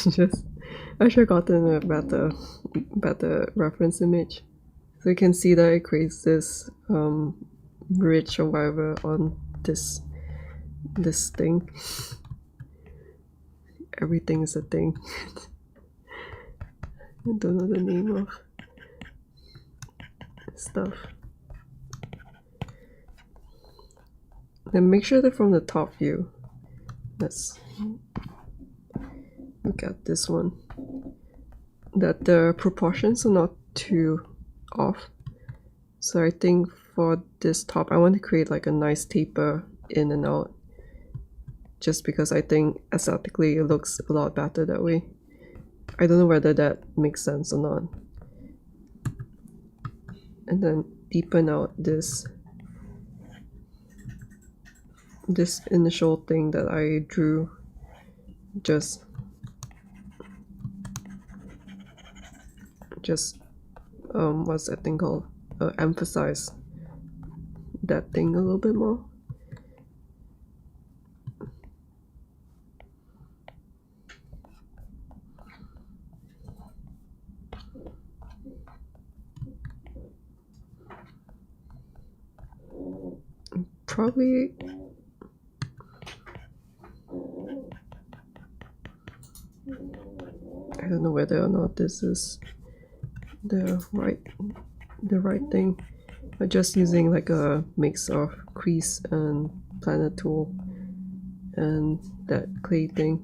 should have gotten a better reference image. So you can see that it creates this ridge or whatever on this thing. Everything is a thing. I don't know the name of stuff. Then make sure that from the top view, let's look at this one, that the proportions are not too off. So I think for this top, I want to create like a nice taper in and out, just because I think aesthetically it looks a lot better that way. I don't know whether that makes sense or not. And then deepen out this initial thing that I drew. Just what's that thing called? Emphasize that thing a little bit more. probably I don't know whether or not this is the right thing. I'm just using like a mix of crease and planet tool and that clay thing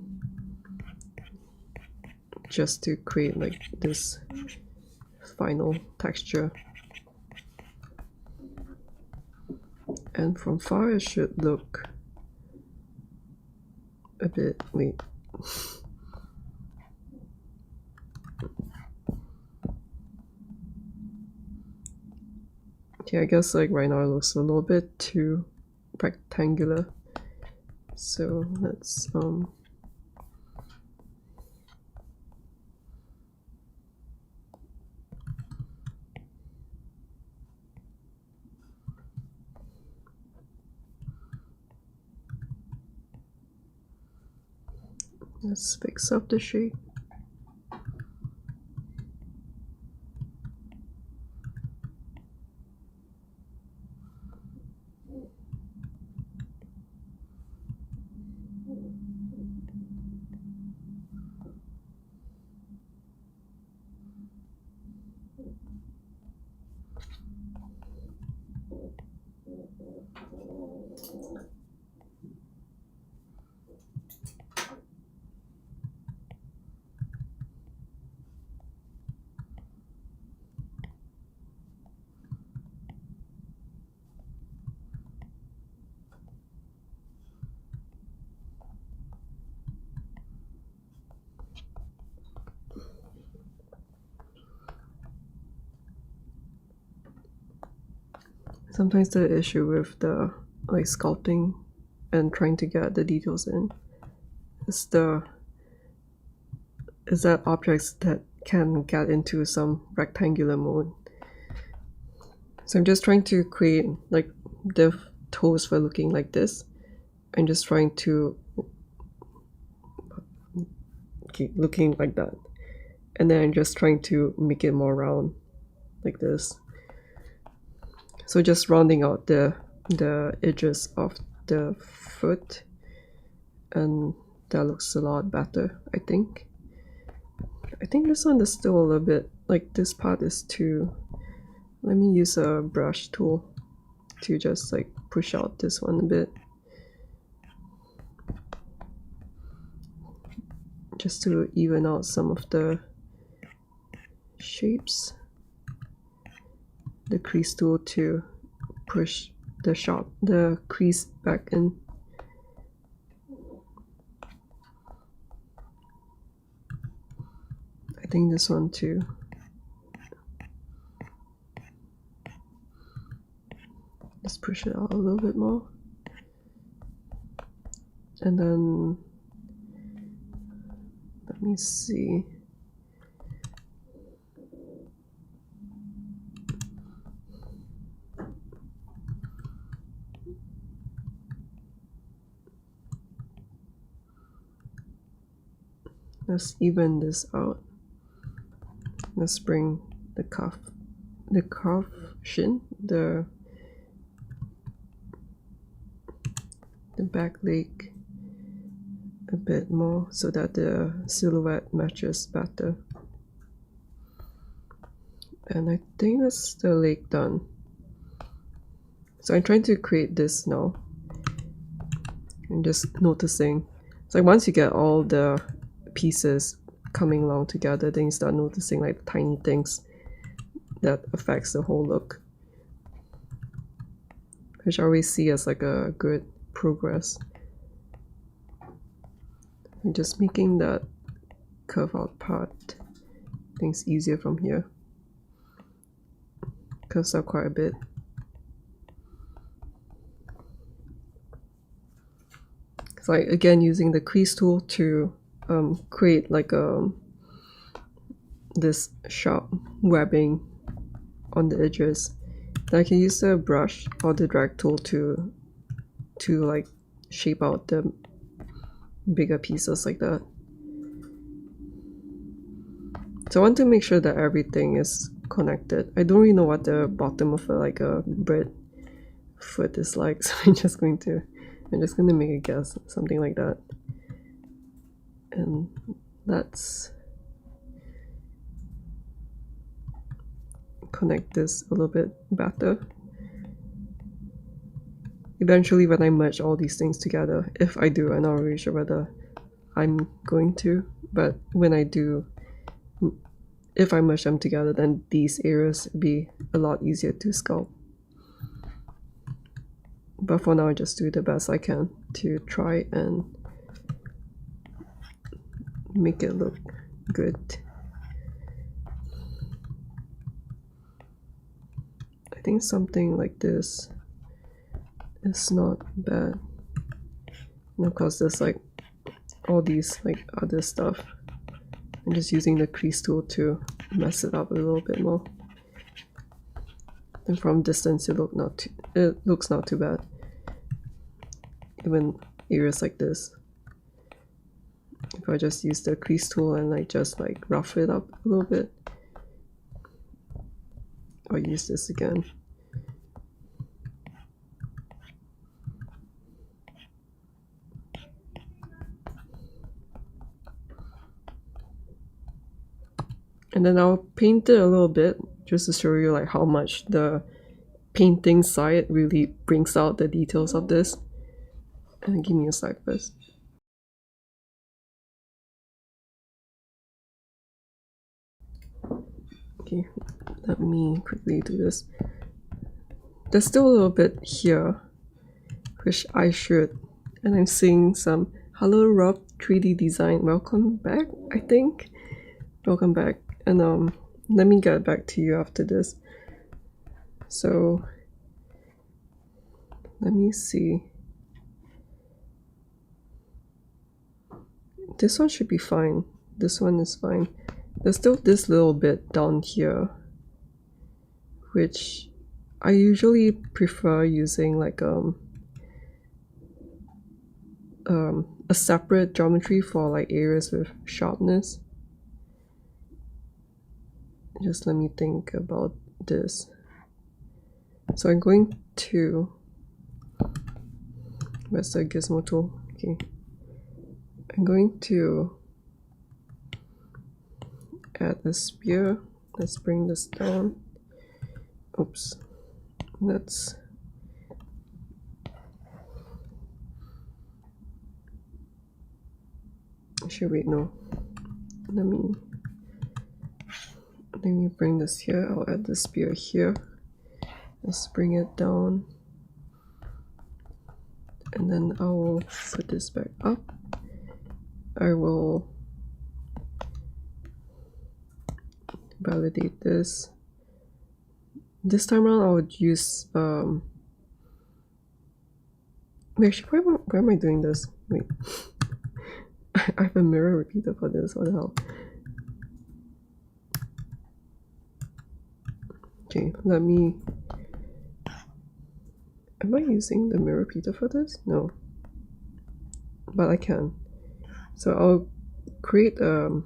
just to create like this final texture. And from far it should look a bit, wait. Okay, I guess like right now it looks a little bit too rectangular. So let's fix up the shape. Sometimes the issue with the like sculpting and trying to get the details in is that objects that can get into some rectangular mode. So I'm just trying to create like the toes for looking like this. I'm just trying to keep looking like that, and then I'm just trying to make it more round like this. So just rounding out the edges of the foot, and that looks a lot better, I think. I think this one is still a little bit, like this part is too, let me use a brush tool to just like push out this one a bit. Just to even out some of the shapes. The crease tool to push the crease back in. I think this one too. Just push it out a little bit more. And then let me see. Let's even this out. Let's bring the calf shin, the back leg a bit more so that the silhouette matches better. And I think that's the leg done. So I'm trying to create this now. I'm just noticing. It's like once you get all the pieces coming along together, then you start noticing like tiny things that affects the whole look, which I always see as like a good progress. I'm just making that curve out part things easier from here. Curves out quite a bit. It's like again using the crease tool to create like this sharp webbing on the edges. Then I can use the brush or the drag tool to like shape out the bigger pieces like that. So I want to make sure that everything is connected. I don't really know what the bottom of like a bread foot is like, so I'm just going to make a guess, something like that. And let's connect this a little bit better. Eventually, when I merge all these things together, if I do, I'm not really sure whether I'm going to, but when I do, if I merge them together, then these areas will be a lot easier to sculpt. But for now, I just do the best I can to try and make it look good. I think something like this is not bad. And of course, there's like all these like other stuff. I'm just using the crease tool to mess it up a little bit more. And from distance, it looks not too bad. Even areas like this, if I just use the crease tool and I just like rough it up a little bit, I'll use this again. And then I'll paint it a little bit just to show you like how much the painting side really brings out the details of this. And give me a sec first. Okay, let me quickly do this. There's still a little bit here, which I should. And I'm seeing some hello Rob 3D design. Welcome back, I think. Welcome back. And let me get back to you after this. So let me see. This one should be fine. This one is fine. There's still this little bit down here, which I usually prefer using like a separate geometry for like areas with sharpness. Just let me think about this. So I'm going to, where's the gizmo tool? Okay. I'm going to add a spear. Let's bring this down. Oops. Let's actually wait, no. Let me bring this here. I'll add the spear here. Let's bring it down. And then I will put this back up. I will validate this. This time around I would use wait, actually, why am I doing this? Wait. I have a mirror repeater for this, what the hell? Okay, let me, am I using the mirror repeater for this? No. But I can. So I'll create a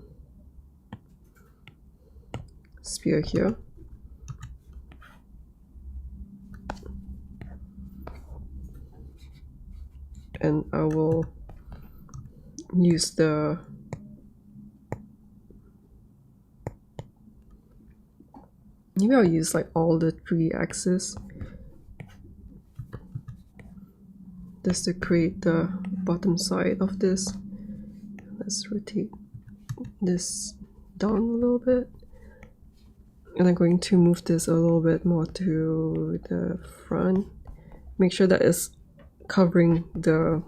sphere here. And I will use the maybe I'll use like all the 3 axes just to create the bottom side of this. Let's rotate this down a little bit. And I'm going to move this a little bit more to the front. Make sure that it's covering the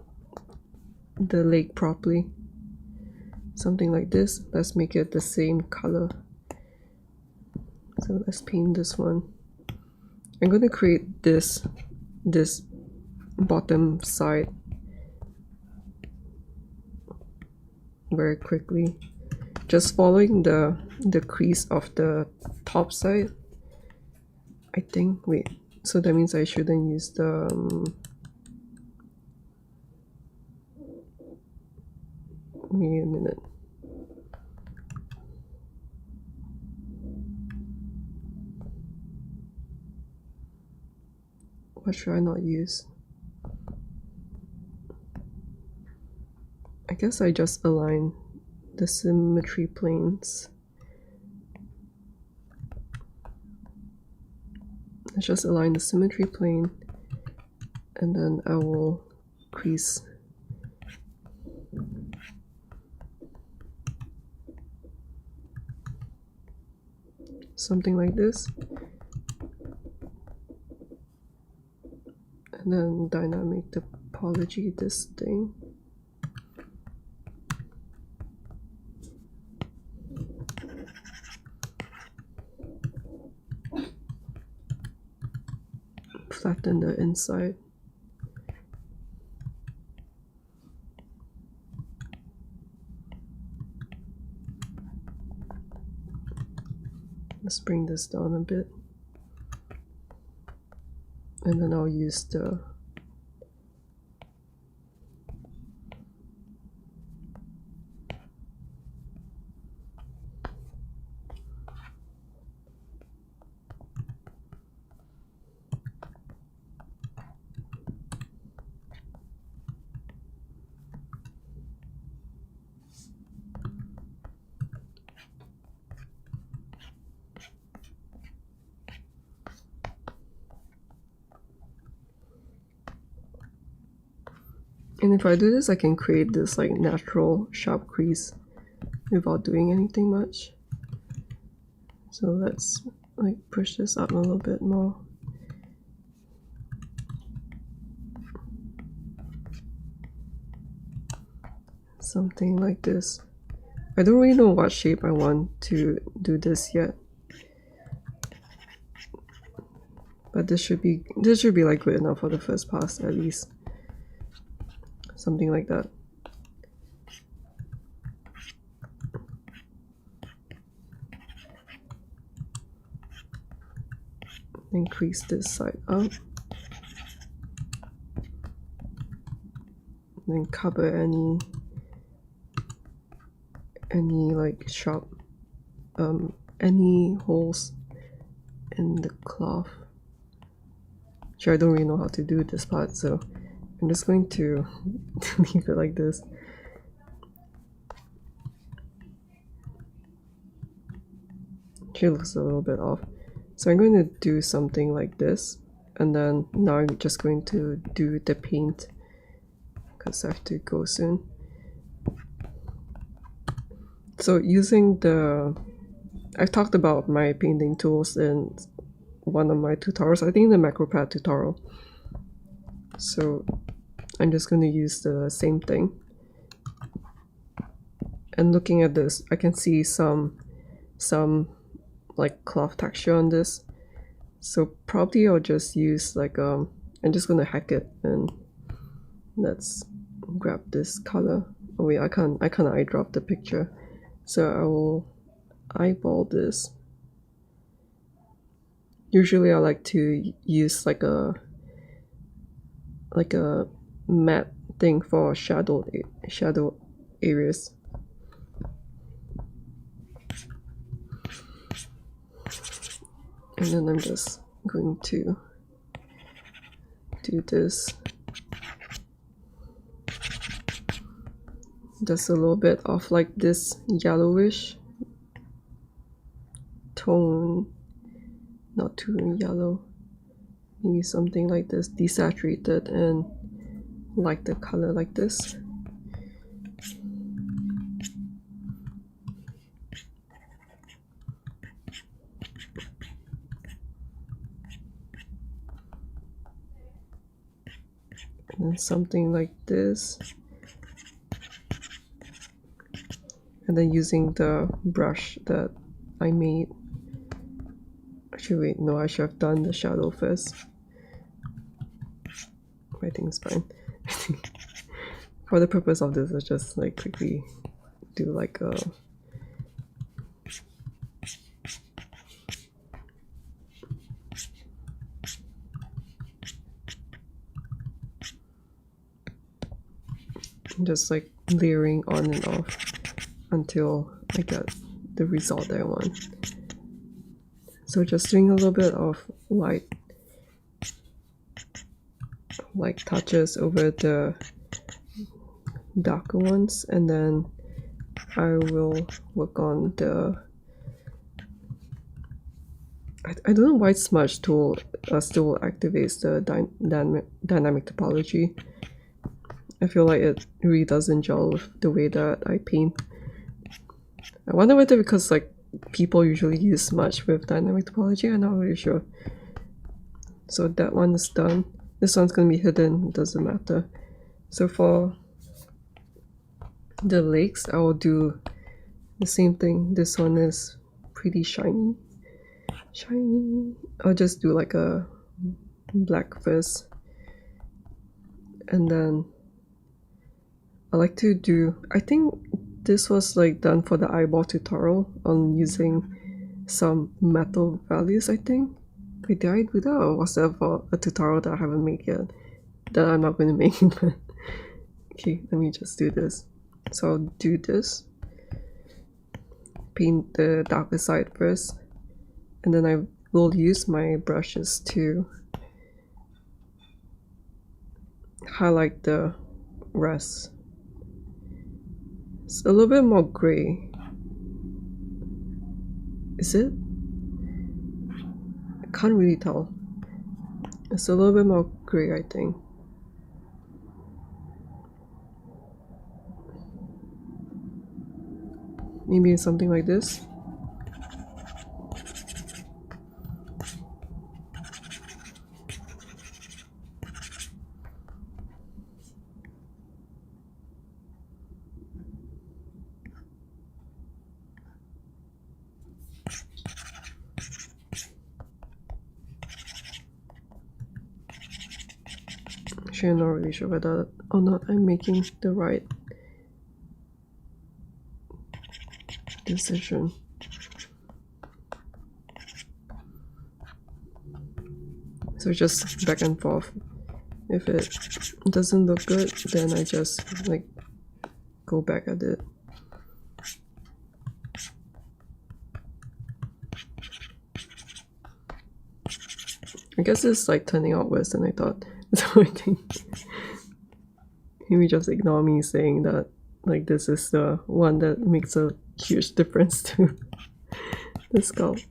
leg properly. Something like this. Let's make it the same color. So let's paint this one. I'm going to create this bottom side very quickly, just following the crease of the top side, I think. Wait, so that means I shouldn't use the wait a minute. What should I not use? I guess I just align the symmetry planes. I just align the symmetry plane, and then I will crease something like this, and then dynamic topology this thing. Flatten the inside. Let's bring this down a bit, and then I'll use the and if I do this, I can create this like natural sharp crease without doing anything much. So let's like push this up a little bit more. Something like this. I don't really know what shape I want to do this yet, but this should be like good enough for the first pass at least. Something like that. Increase this side up. Then cover any like sharp any holes in the cloth. Actually, I don't really know how to do this part, so I'm just going to leave it like this. Actually, looks a little bit off. So I'm going to do something like this, and then now I'm just going to do the paint because I have to go soon. So using I've talked about my painting tools in one of my tutorials, I think the MacroPad tutorial. So I'm just going to use the same thing. And looking at this, I can see some like cloth texture on this. So probably I'll just use like I'm just going to hack it, and let's grab this color. Oh wait, I can't eyedrop the picture. So I will eyeball this. Usually I like to use like a matte thing for shadow areas. And then I'm just going to do this. Just a little bit of like this yellowish tone, not too yellow, maybe something like this, desaturated, and like the color like this. And then something like this. And then using the brush that I made. Actually, wait, no, I should have done the shadow first. I think it's fine. For the purpose of this, let's just like quickly do like a just like layering on and off until I get the result that I want. So just doing a little bit of light like touches over the darker ones, and then I will work on the I don't know why smudge tool still activates the dynamic topology. I feel like it really doesn't gel with the way that I paint. I wonder whether because like people usually use smudge with dynamic topology. I'm not really sure. So that one is done. This one's gonna be hidden, it doesn't matter. So for the legs, I will do the same thing. This one is pretty shiny. I'll just do like a black first, and then I like to do, I think this was like done for the eyeball tutorial on using some metal values, I think. Wait, did I do that, or was that for a tutorial that I haven't made yet, that I'm not going to make? Okay, let me just do this. So I'll do this, paint the darker side first, and then I will use my brushes to highlight the rest. It's a little bit more gray. Is it? I can't really tell. It's a little bit more gray, I think. Maybe something like this. Actually, I'm not really sure whether or not I'm making the right decision. So just back and forth. If it doesn't look good, then I just like go back at it. I guess it's like turning out worse than I thought. So I think maybe just ignore me saying that like this is the one that makes a huge difference to the sculpt.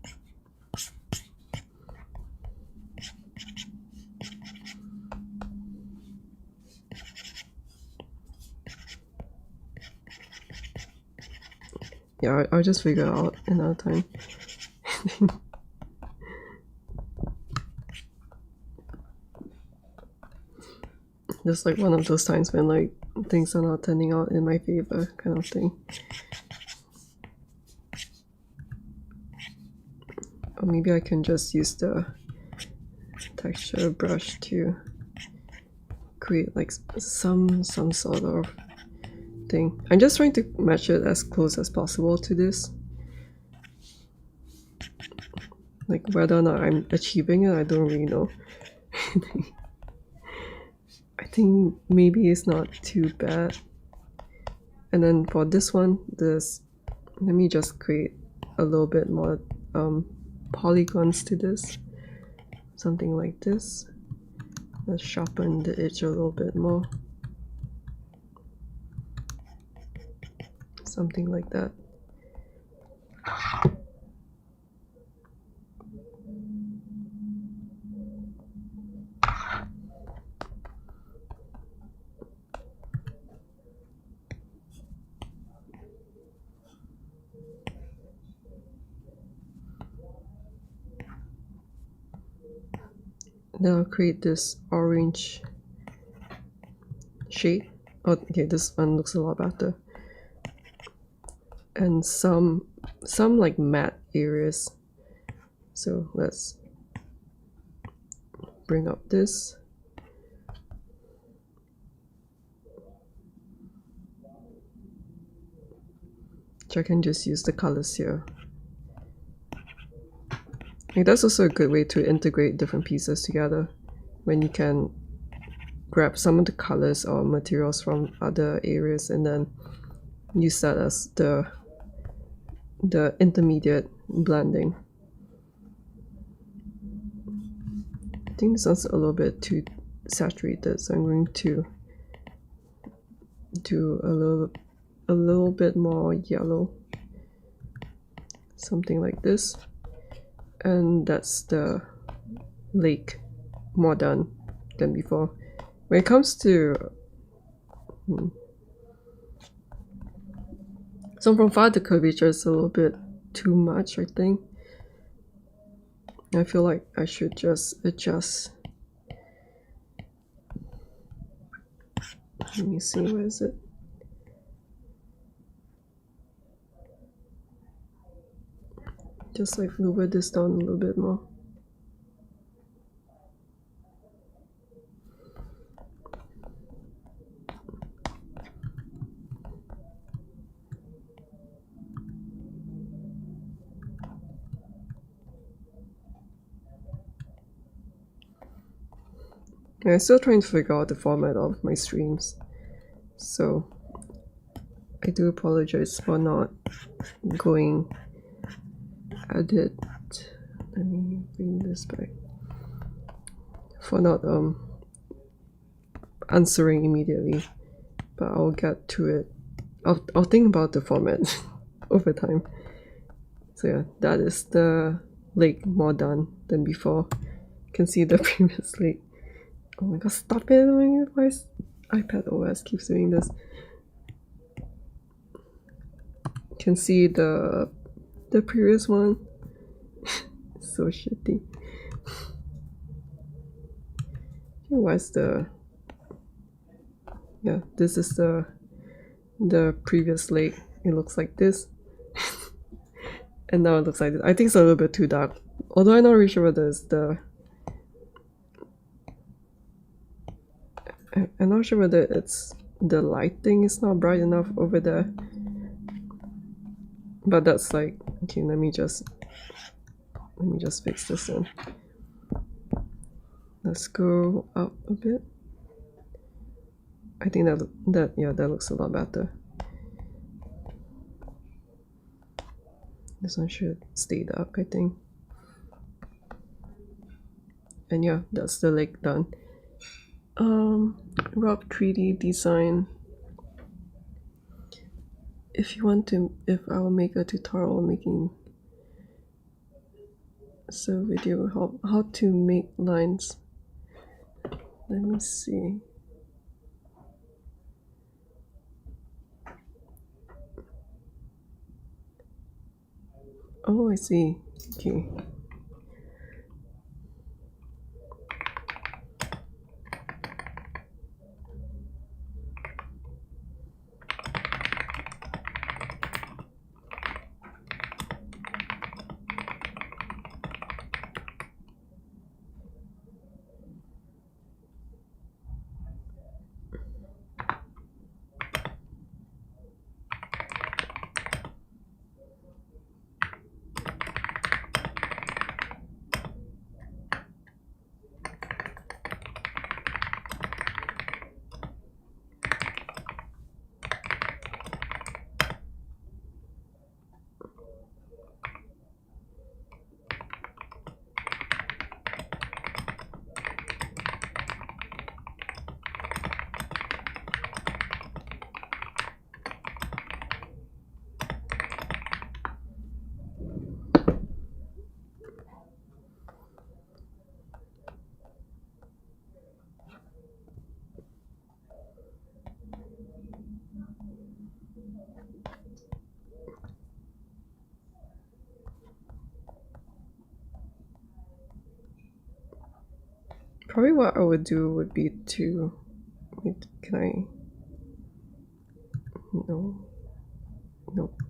Yeah, I'll just figure it out another time. Just like one of those times when like things are not turning out in my favor, kind of thing. Or maybe I can just use the texture brush to create like some sort of thing. I'm just trying to match it as close as possible to this. Like whether or not I'm achieving it, I don't really know. I think maybe it's not too bad. And then for this one, let me just create a little bit more polygons to this. Something like this. Let's sharpen the edge a little bit more. Something like that. Then I'll create this orange shade. Oh, okay, this one looks a lot better. And some like matte areas. So let's bring up this. So I can just use the colors here. I think that's also a good way to integrate different pieces together, when you can grab some of the colors or materials from other areas and then use that as the intermediate blending. I think this one's a little bit too saturated, so I'm going to do a little bit more yellow, something like this, and that's the lake, more done than before. When it comes to so from far the curvature is a little bit too much, I think. I feel like I should just adjust. Let me see, where is it? Just like lower this down a little bit more. I'm still trying to figure out the format of my streams, so I do apologize for not going at it. Let me bring this back. For not answering immediately, but I'll get to it. I'll think about the format over time. So yeah, that is the lake, more done than before. You can see the previous lake. Oh my god, stop it! Why is iPad OS keeps doing this? You can see the previous one. So shitty. What's the... Yeah, this is the previous lake. It looks like this. And now it looks like this. I think it's a little bit too dark. Although I'm not really sure whether it's the... I'm not sure whether it's the lighting is not bright enough over there. But that's like... Okay, let me just fix this in. Let's go up a bit. I think that looks a lot better. This one should stay dark, I think. And yeah, that's the lake done. Rough 3D design. If you want to, if I will make a tutorial making so video how to make lines. Let me see. Oh, I see. Okay. Probably what I would do would be to... Wait, can I... No. Nope.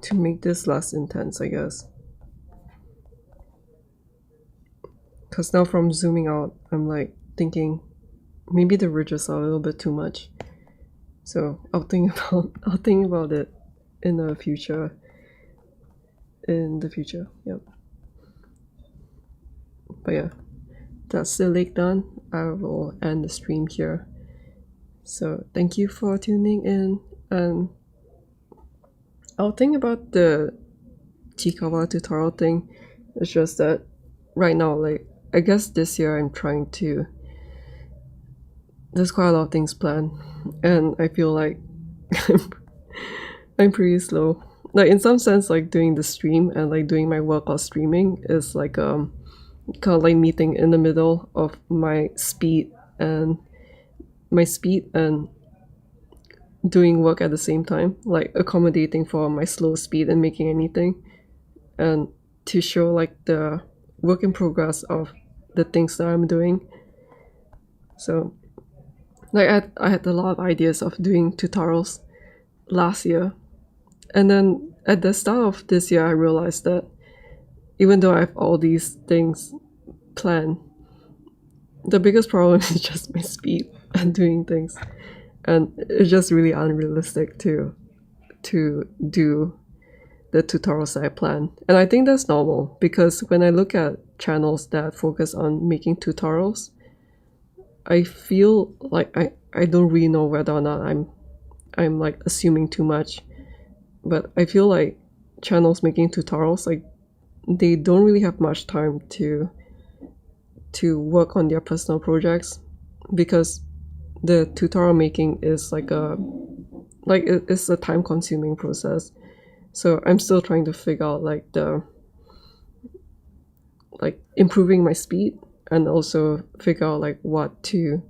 To make this less intense, I guess. Because now from zooming out, I'm like thinking maybe the ridges are a little bit too much. So I'll think about it in the future. Yep. But yeah, that's the lake done, I will end the stream here. So thank you for tuning in, and I'll think about the Chikawa tutorial thing. It's just that right now, like, I guess this year I'm trying to, there's quite a lot of things planned, and I feel like I'm pretty slow. Like, in some sense, like doing the stream and like doing my work while streaming is like kind of like meeting in the middle of my speed and doing work at the same time, like accommodating for my slow speed and making anything, and to show like the work in progress of the things that I'm doing. So like I had a lot of ideas of doing tutorials last year, and then at the start of this year I realized that even though I have all these things planned, the biggest problem is just my speed and doing things, and it's just really unrealistic to do the tutorials that I plan. And I think that's normal, because when I look at channels that focus on making tutorials, I feel like I don't really know whether or not I'm like assuming too much, but I feel like channels making tutorials, like, they don't really have much time to work on their personal projects, because the tutorial making is it's a time consuming process. So I'm still trying to figure out like improving my speed, and also figure out like what to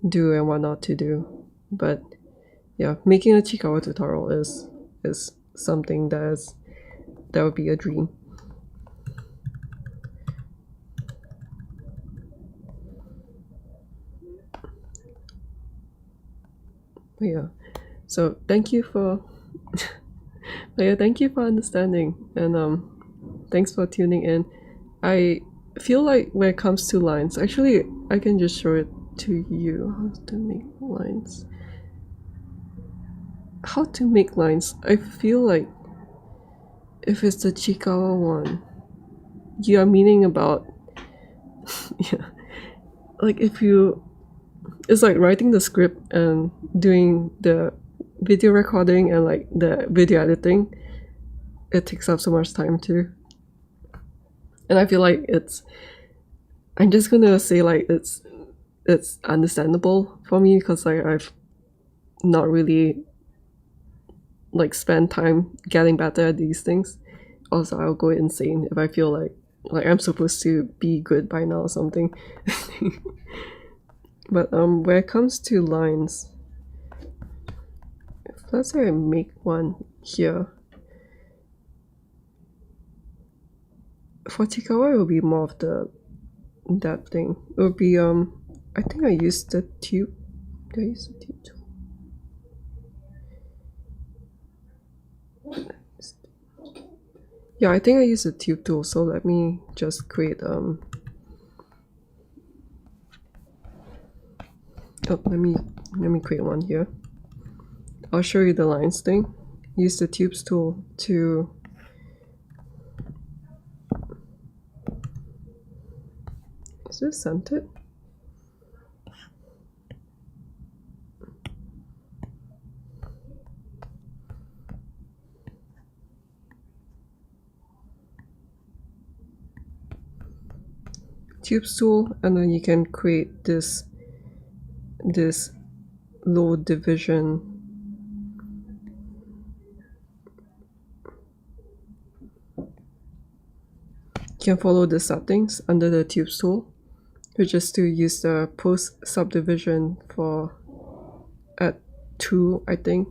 do and what not to do. But yeah, making a Chikawa tutorial is something that would be a dream. But yeah, so thank you for thank you for understanding, and thanks for tuning in. I feel like when it comes to lines, actually I can just show it to you how to make lines. I feel like if it's the Chikawa one, you are meaning about yeah, like it's like writing the script and doing the video recording and like the video editing. It takes up so much time too, and I feel like I'm just gonna say like it's understandable for me, because like I've not really like spent time getting better at these things. Also, I'll go insane if I feel like I'm supposed to be good by now or something. But when it comes to lines, if let's say I make one here, for Chikawa it will be more of that thing. It would be I think I used the tube. Did I use the tube tool? Yeah, I think I used the tube tool. So let me just create oh, let me create one here. I'll show you the lines thing. Use the tubes tool to is this centered? Tubes tool, and then you can create this low division. You can follow the settings under the tubes tool, which is to use the post subdivision for at 2, I think,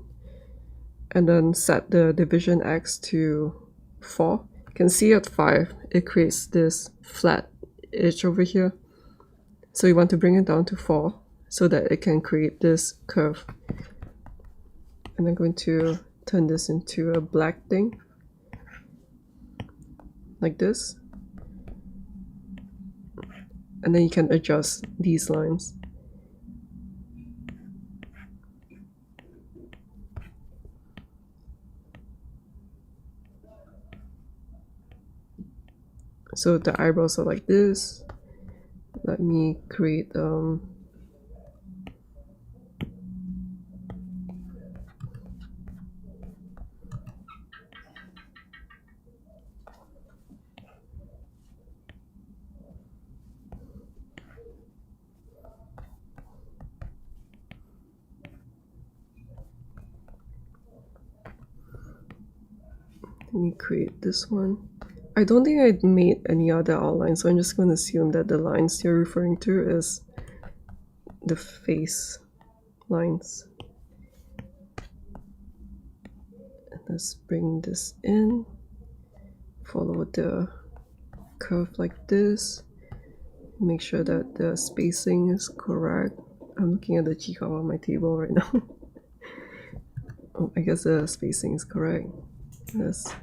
and then set the division X to 4. You can see at 5 it creates this flat edge over here, so you want to bring it down to 4 so that it can create this curve. And I'm going to turn this into a black thing like this, and then you can adjust these lines. So the eyebrows are like this. Let me create let me create this one. I don't think I made any other outline, so I'm just going to assume that the lines you're referring to is the face lines. And let's bring this in, follow the curve like this, make sure that the spacing is correct. I'm looking at the chihuahua on my table right now. Oh, I guess the spacing is correct. Let's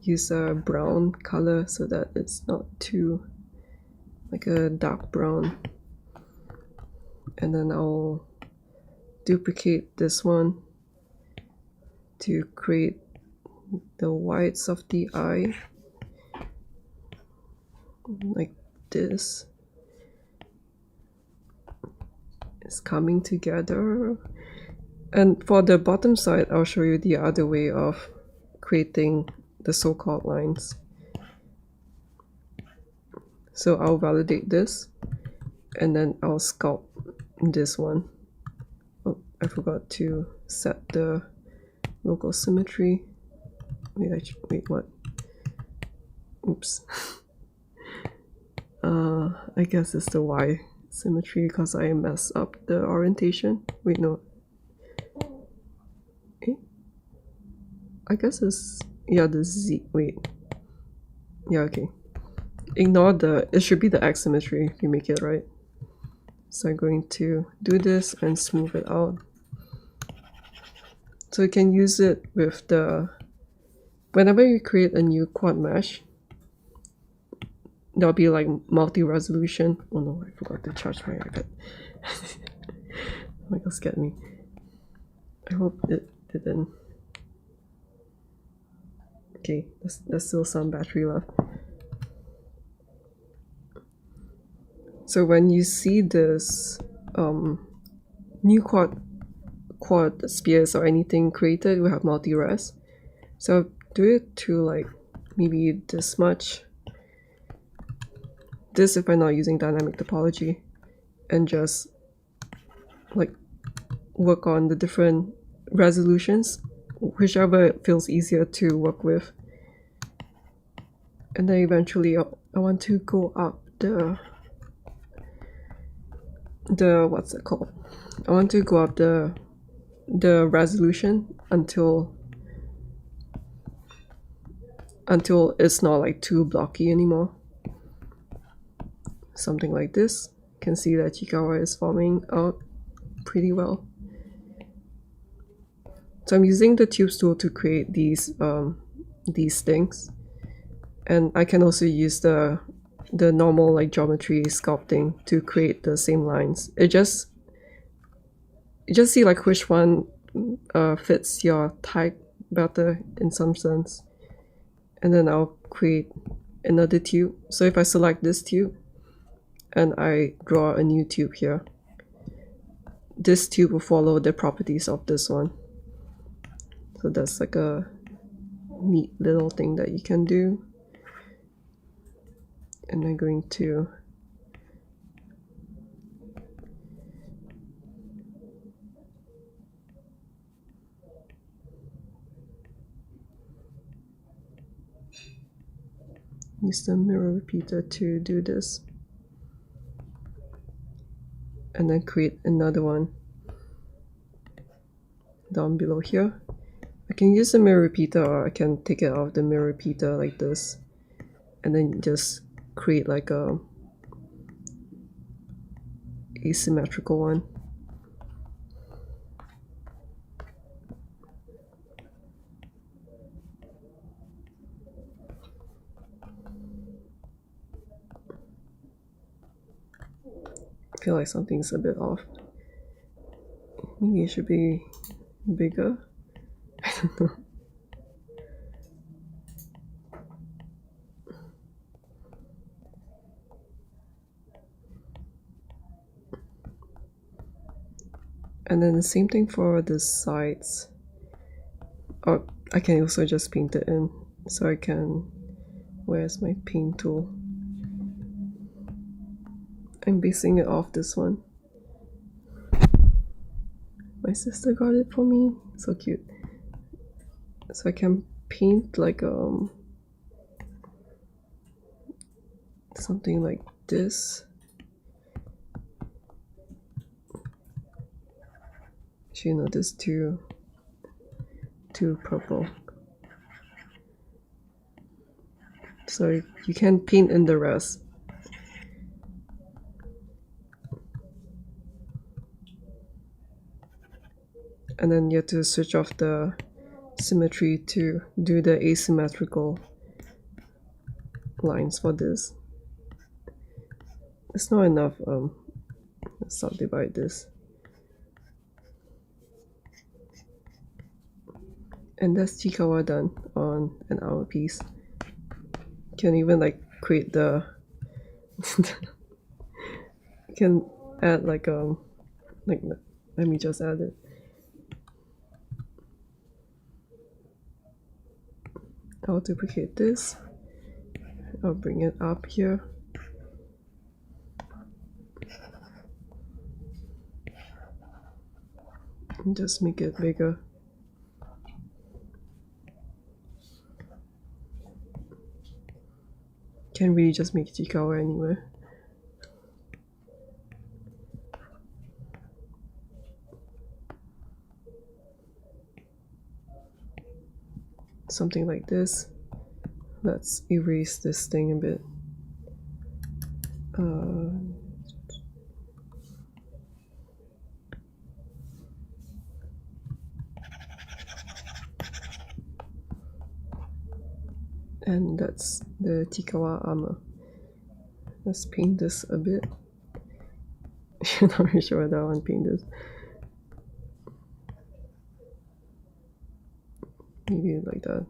use a brown color so that it's not too like a dark brown. And then I'll duplicate this one to create the whites of the eye like this. It's coming together. And for the bottom side, I'll show you the other way of creating the so-called lines. So I'll validate this and then I'll sculpt this one. Oh, I forgot to set the local symmetry. Wait, what? Oops. I guess it's the Y symmetry because I messed up the orientation. Wait, no. I guess it's, yeah, the Z, wait. Yeah, okay. Ignore the, it should be the X symmetry if you make it right. So I'm going to do this and smooth it out. So you can use it with the, whenever you create a new quad mesh, there'll be like multi-resolution. Oh no, I forgot to charge my iPad. Oh my god, scared me. I hope it didn't. Okay, there's still some battery left. So when you see this new quad spheres or anything created, we have multi-res. So do it to like maybe this much. This if I'm not using dynamic topology, and just like work on the different resolutions, whichever feels easier to work with. And then eventually I want to go up the what's it called? I want to go up the resolution until it's not like too blocky anymore. Something like this. You can see that Chiikawa is forming out pretty well. So I'm using the tubes tool to create these things, and I can also use the normal like geometry sculpting to create the same lines. You just see like which one fits your type better in some sense, and then I'll create another tube. So if I select this tube and I draw a new tube here, this tube will follow the properties of this one. So that's like a neat little thing that you can do. And I'm going to use the mirror repeater to do this. And then create another one down below here. I can use the mirror repeater, or I can take it out of the mirror repeater like this, and then just create like a asymmetrical one. I feel like something's a bit off. Maybe it should be bigger. I don't know. And then the same thing for the sides. Oh, I can also just paint it in. So I can, where's my paint tool? I'm basing it off this one. My sister got it for me, so cute. So I can paint like something like this. You know, this too purple. So you can paint in the rest. And then you have to switch off the symmetry to do the asymmetrical lines for this. It's not enough. Let's subdivide this. And that's Chikawa done on an hour piece. You can even like create the you can add like let me just add it. I'll duplicate this. I'll bring it up here. And just make it bigger. Can really just make Chikawa anywhere. Something like this. Let's erase this thing a bit. And that's the Chikawa armor. Let's paint this a bit. I'm not really sure whether I want to paint this. Maybe like that.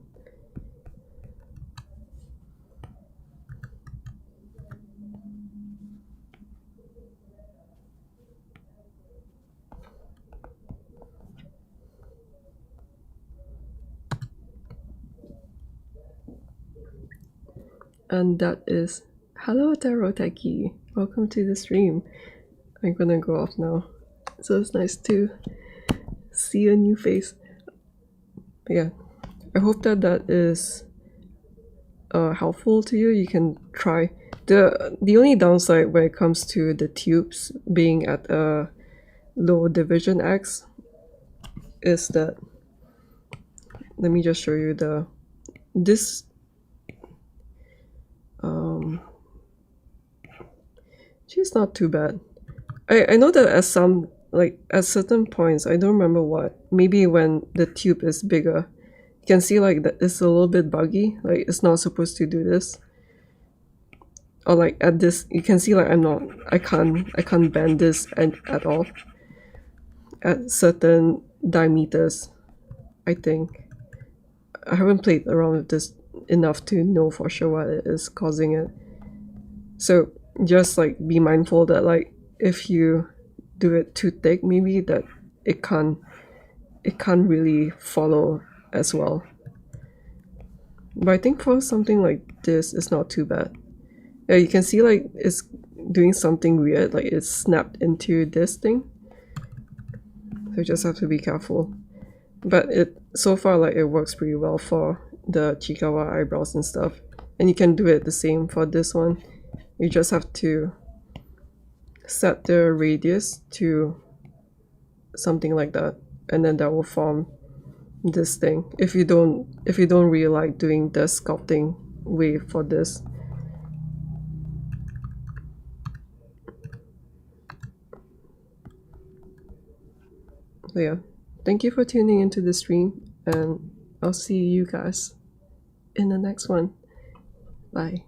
And that is hello Taroteki. Welcome to the stream. I'm gonna go off now. So it's nice to see a new face. But yeah, I hope that that is helpful to you. You can try. The only downside when it comes to the tubes being at a low division X is that, let me just show you this she's not too bad. I know that at certain points, I don't remember what, maybe when the tube is bigger, you can see like that it's a little bit buggy, like it's not supposed to do this. Or like at this, you can see like I can't bend this at all at certain diameters. I think I haven't played around with this enough to know for sure what it is causing it. So just like be mindful that like if you do it too thick, maybe that it can't really follow as well. But I think for something like this, it's not too bad. Yeah, you can see like it's doing something weird, like it's snapped into this thing. So you just have to be careful. But so far like it works pretty well for the Chikawa eyebrows and stuff. And you can do it the same for this one. You just have to set the radius to something like that, and then that will form this thing. If you don't really like doing the sculpting way for this. So yeah, thank you for tuning into the stream, and I'll see you guys in the next one. Bye.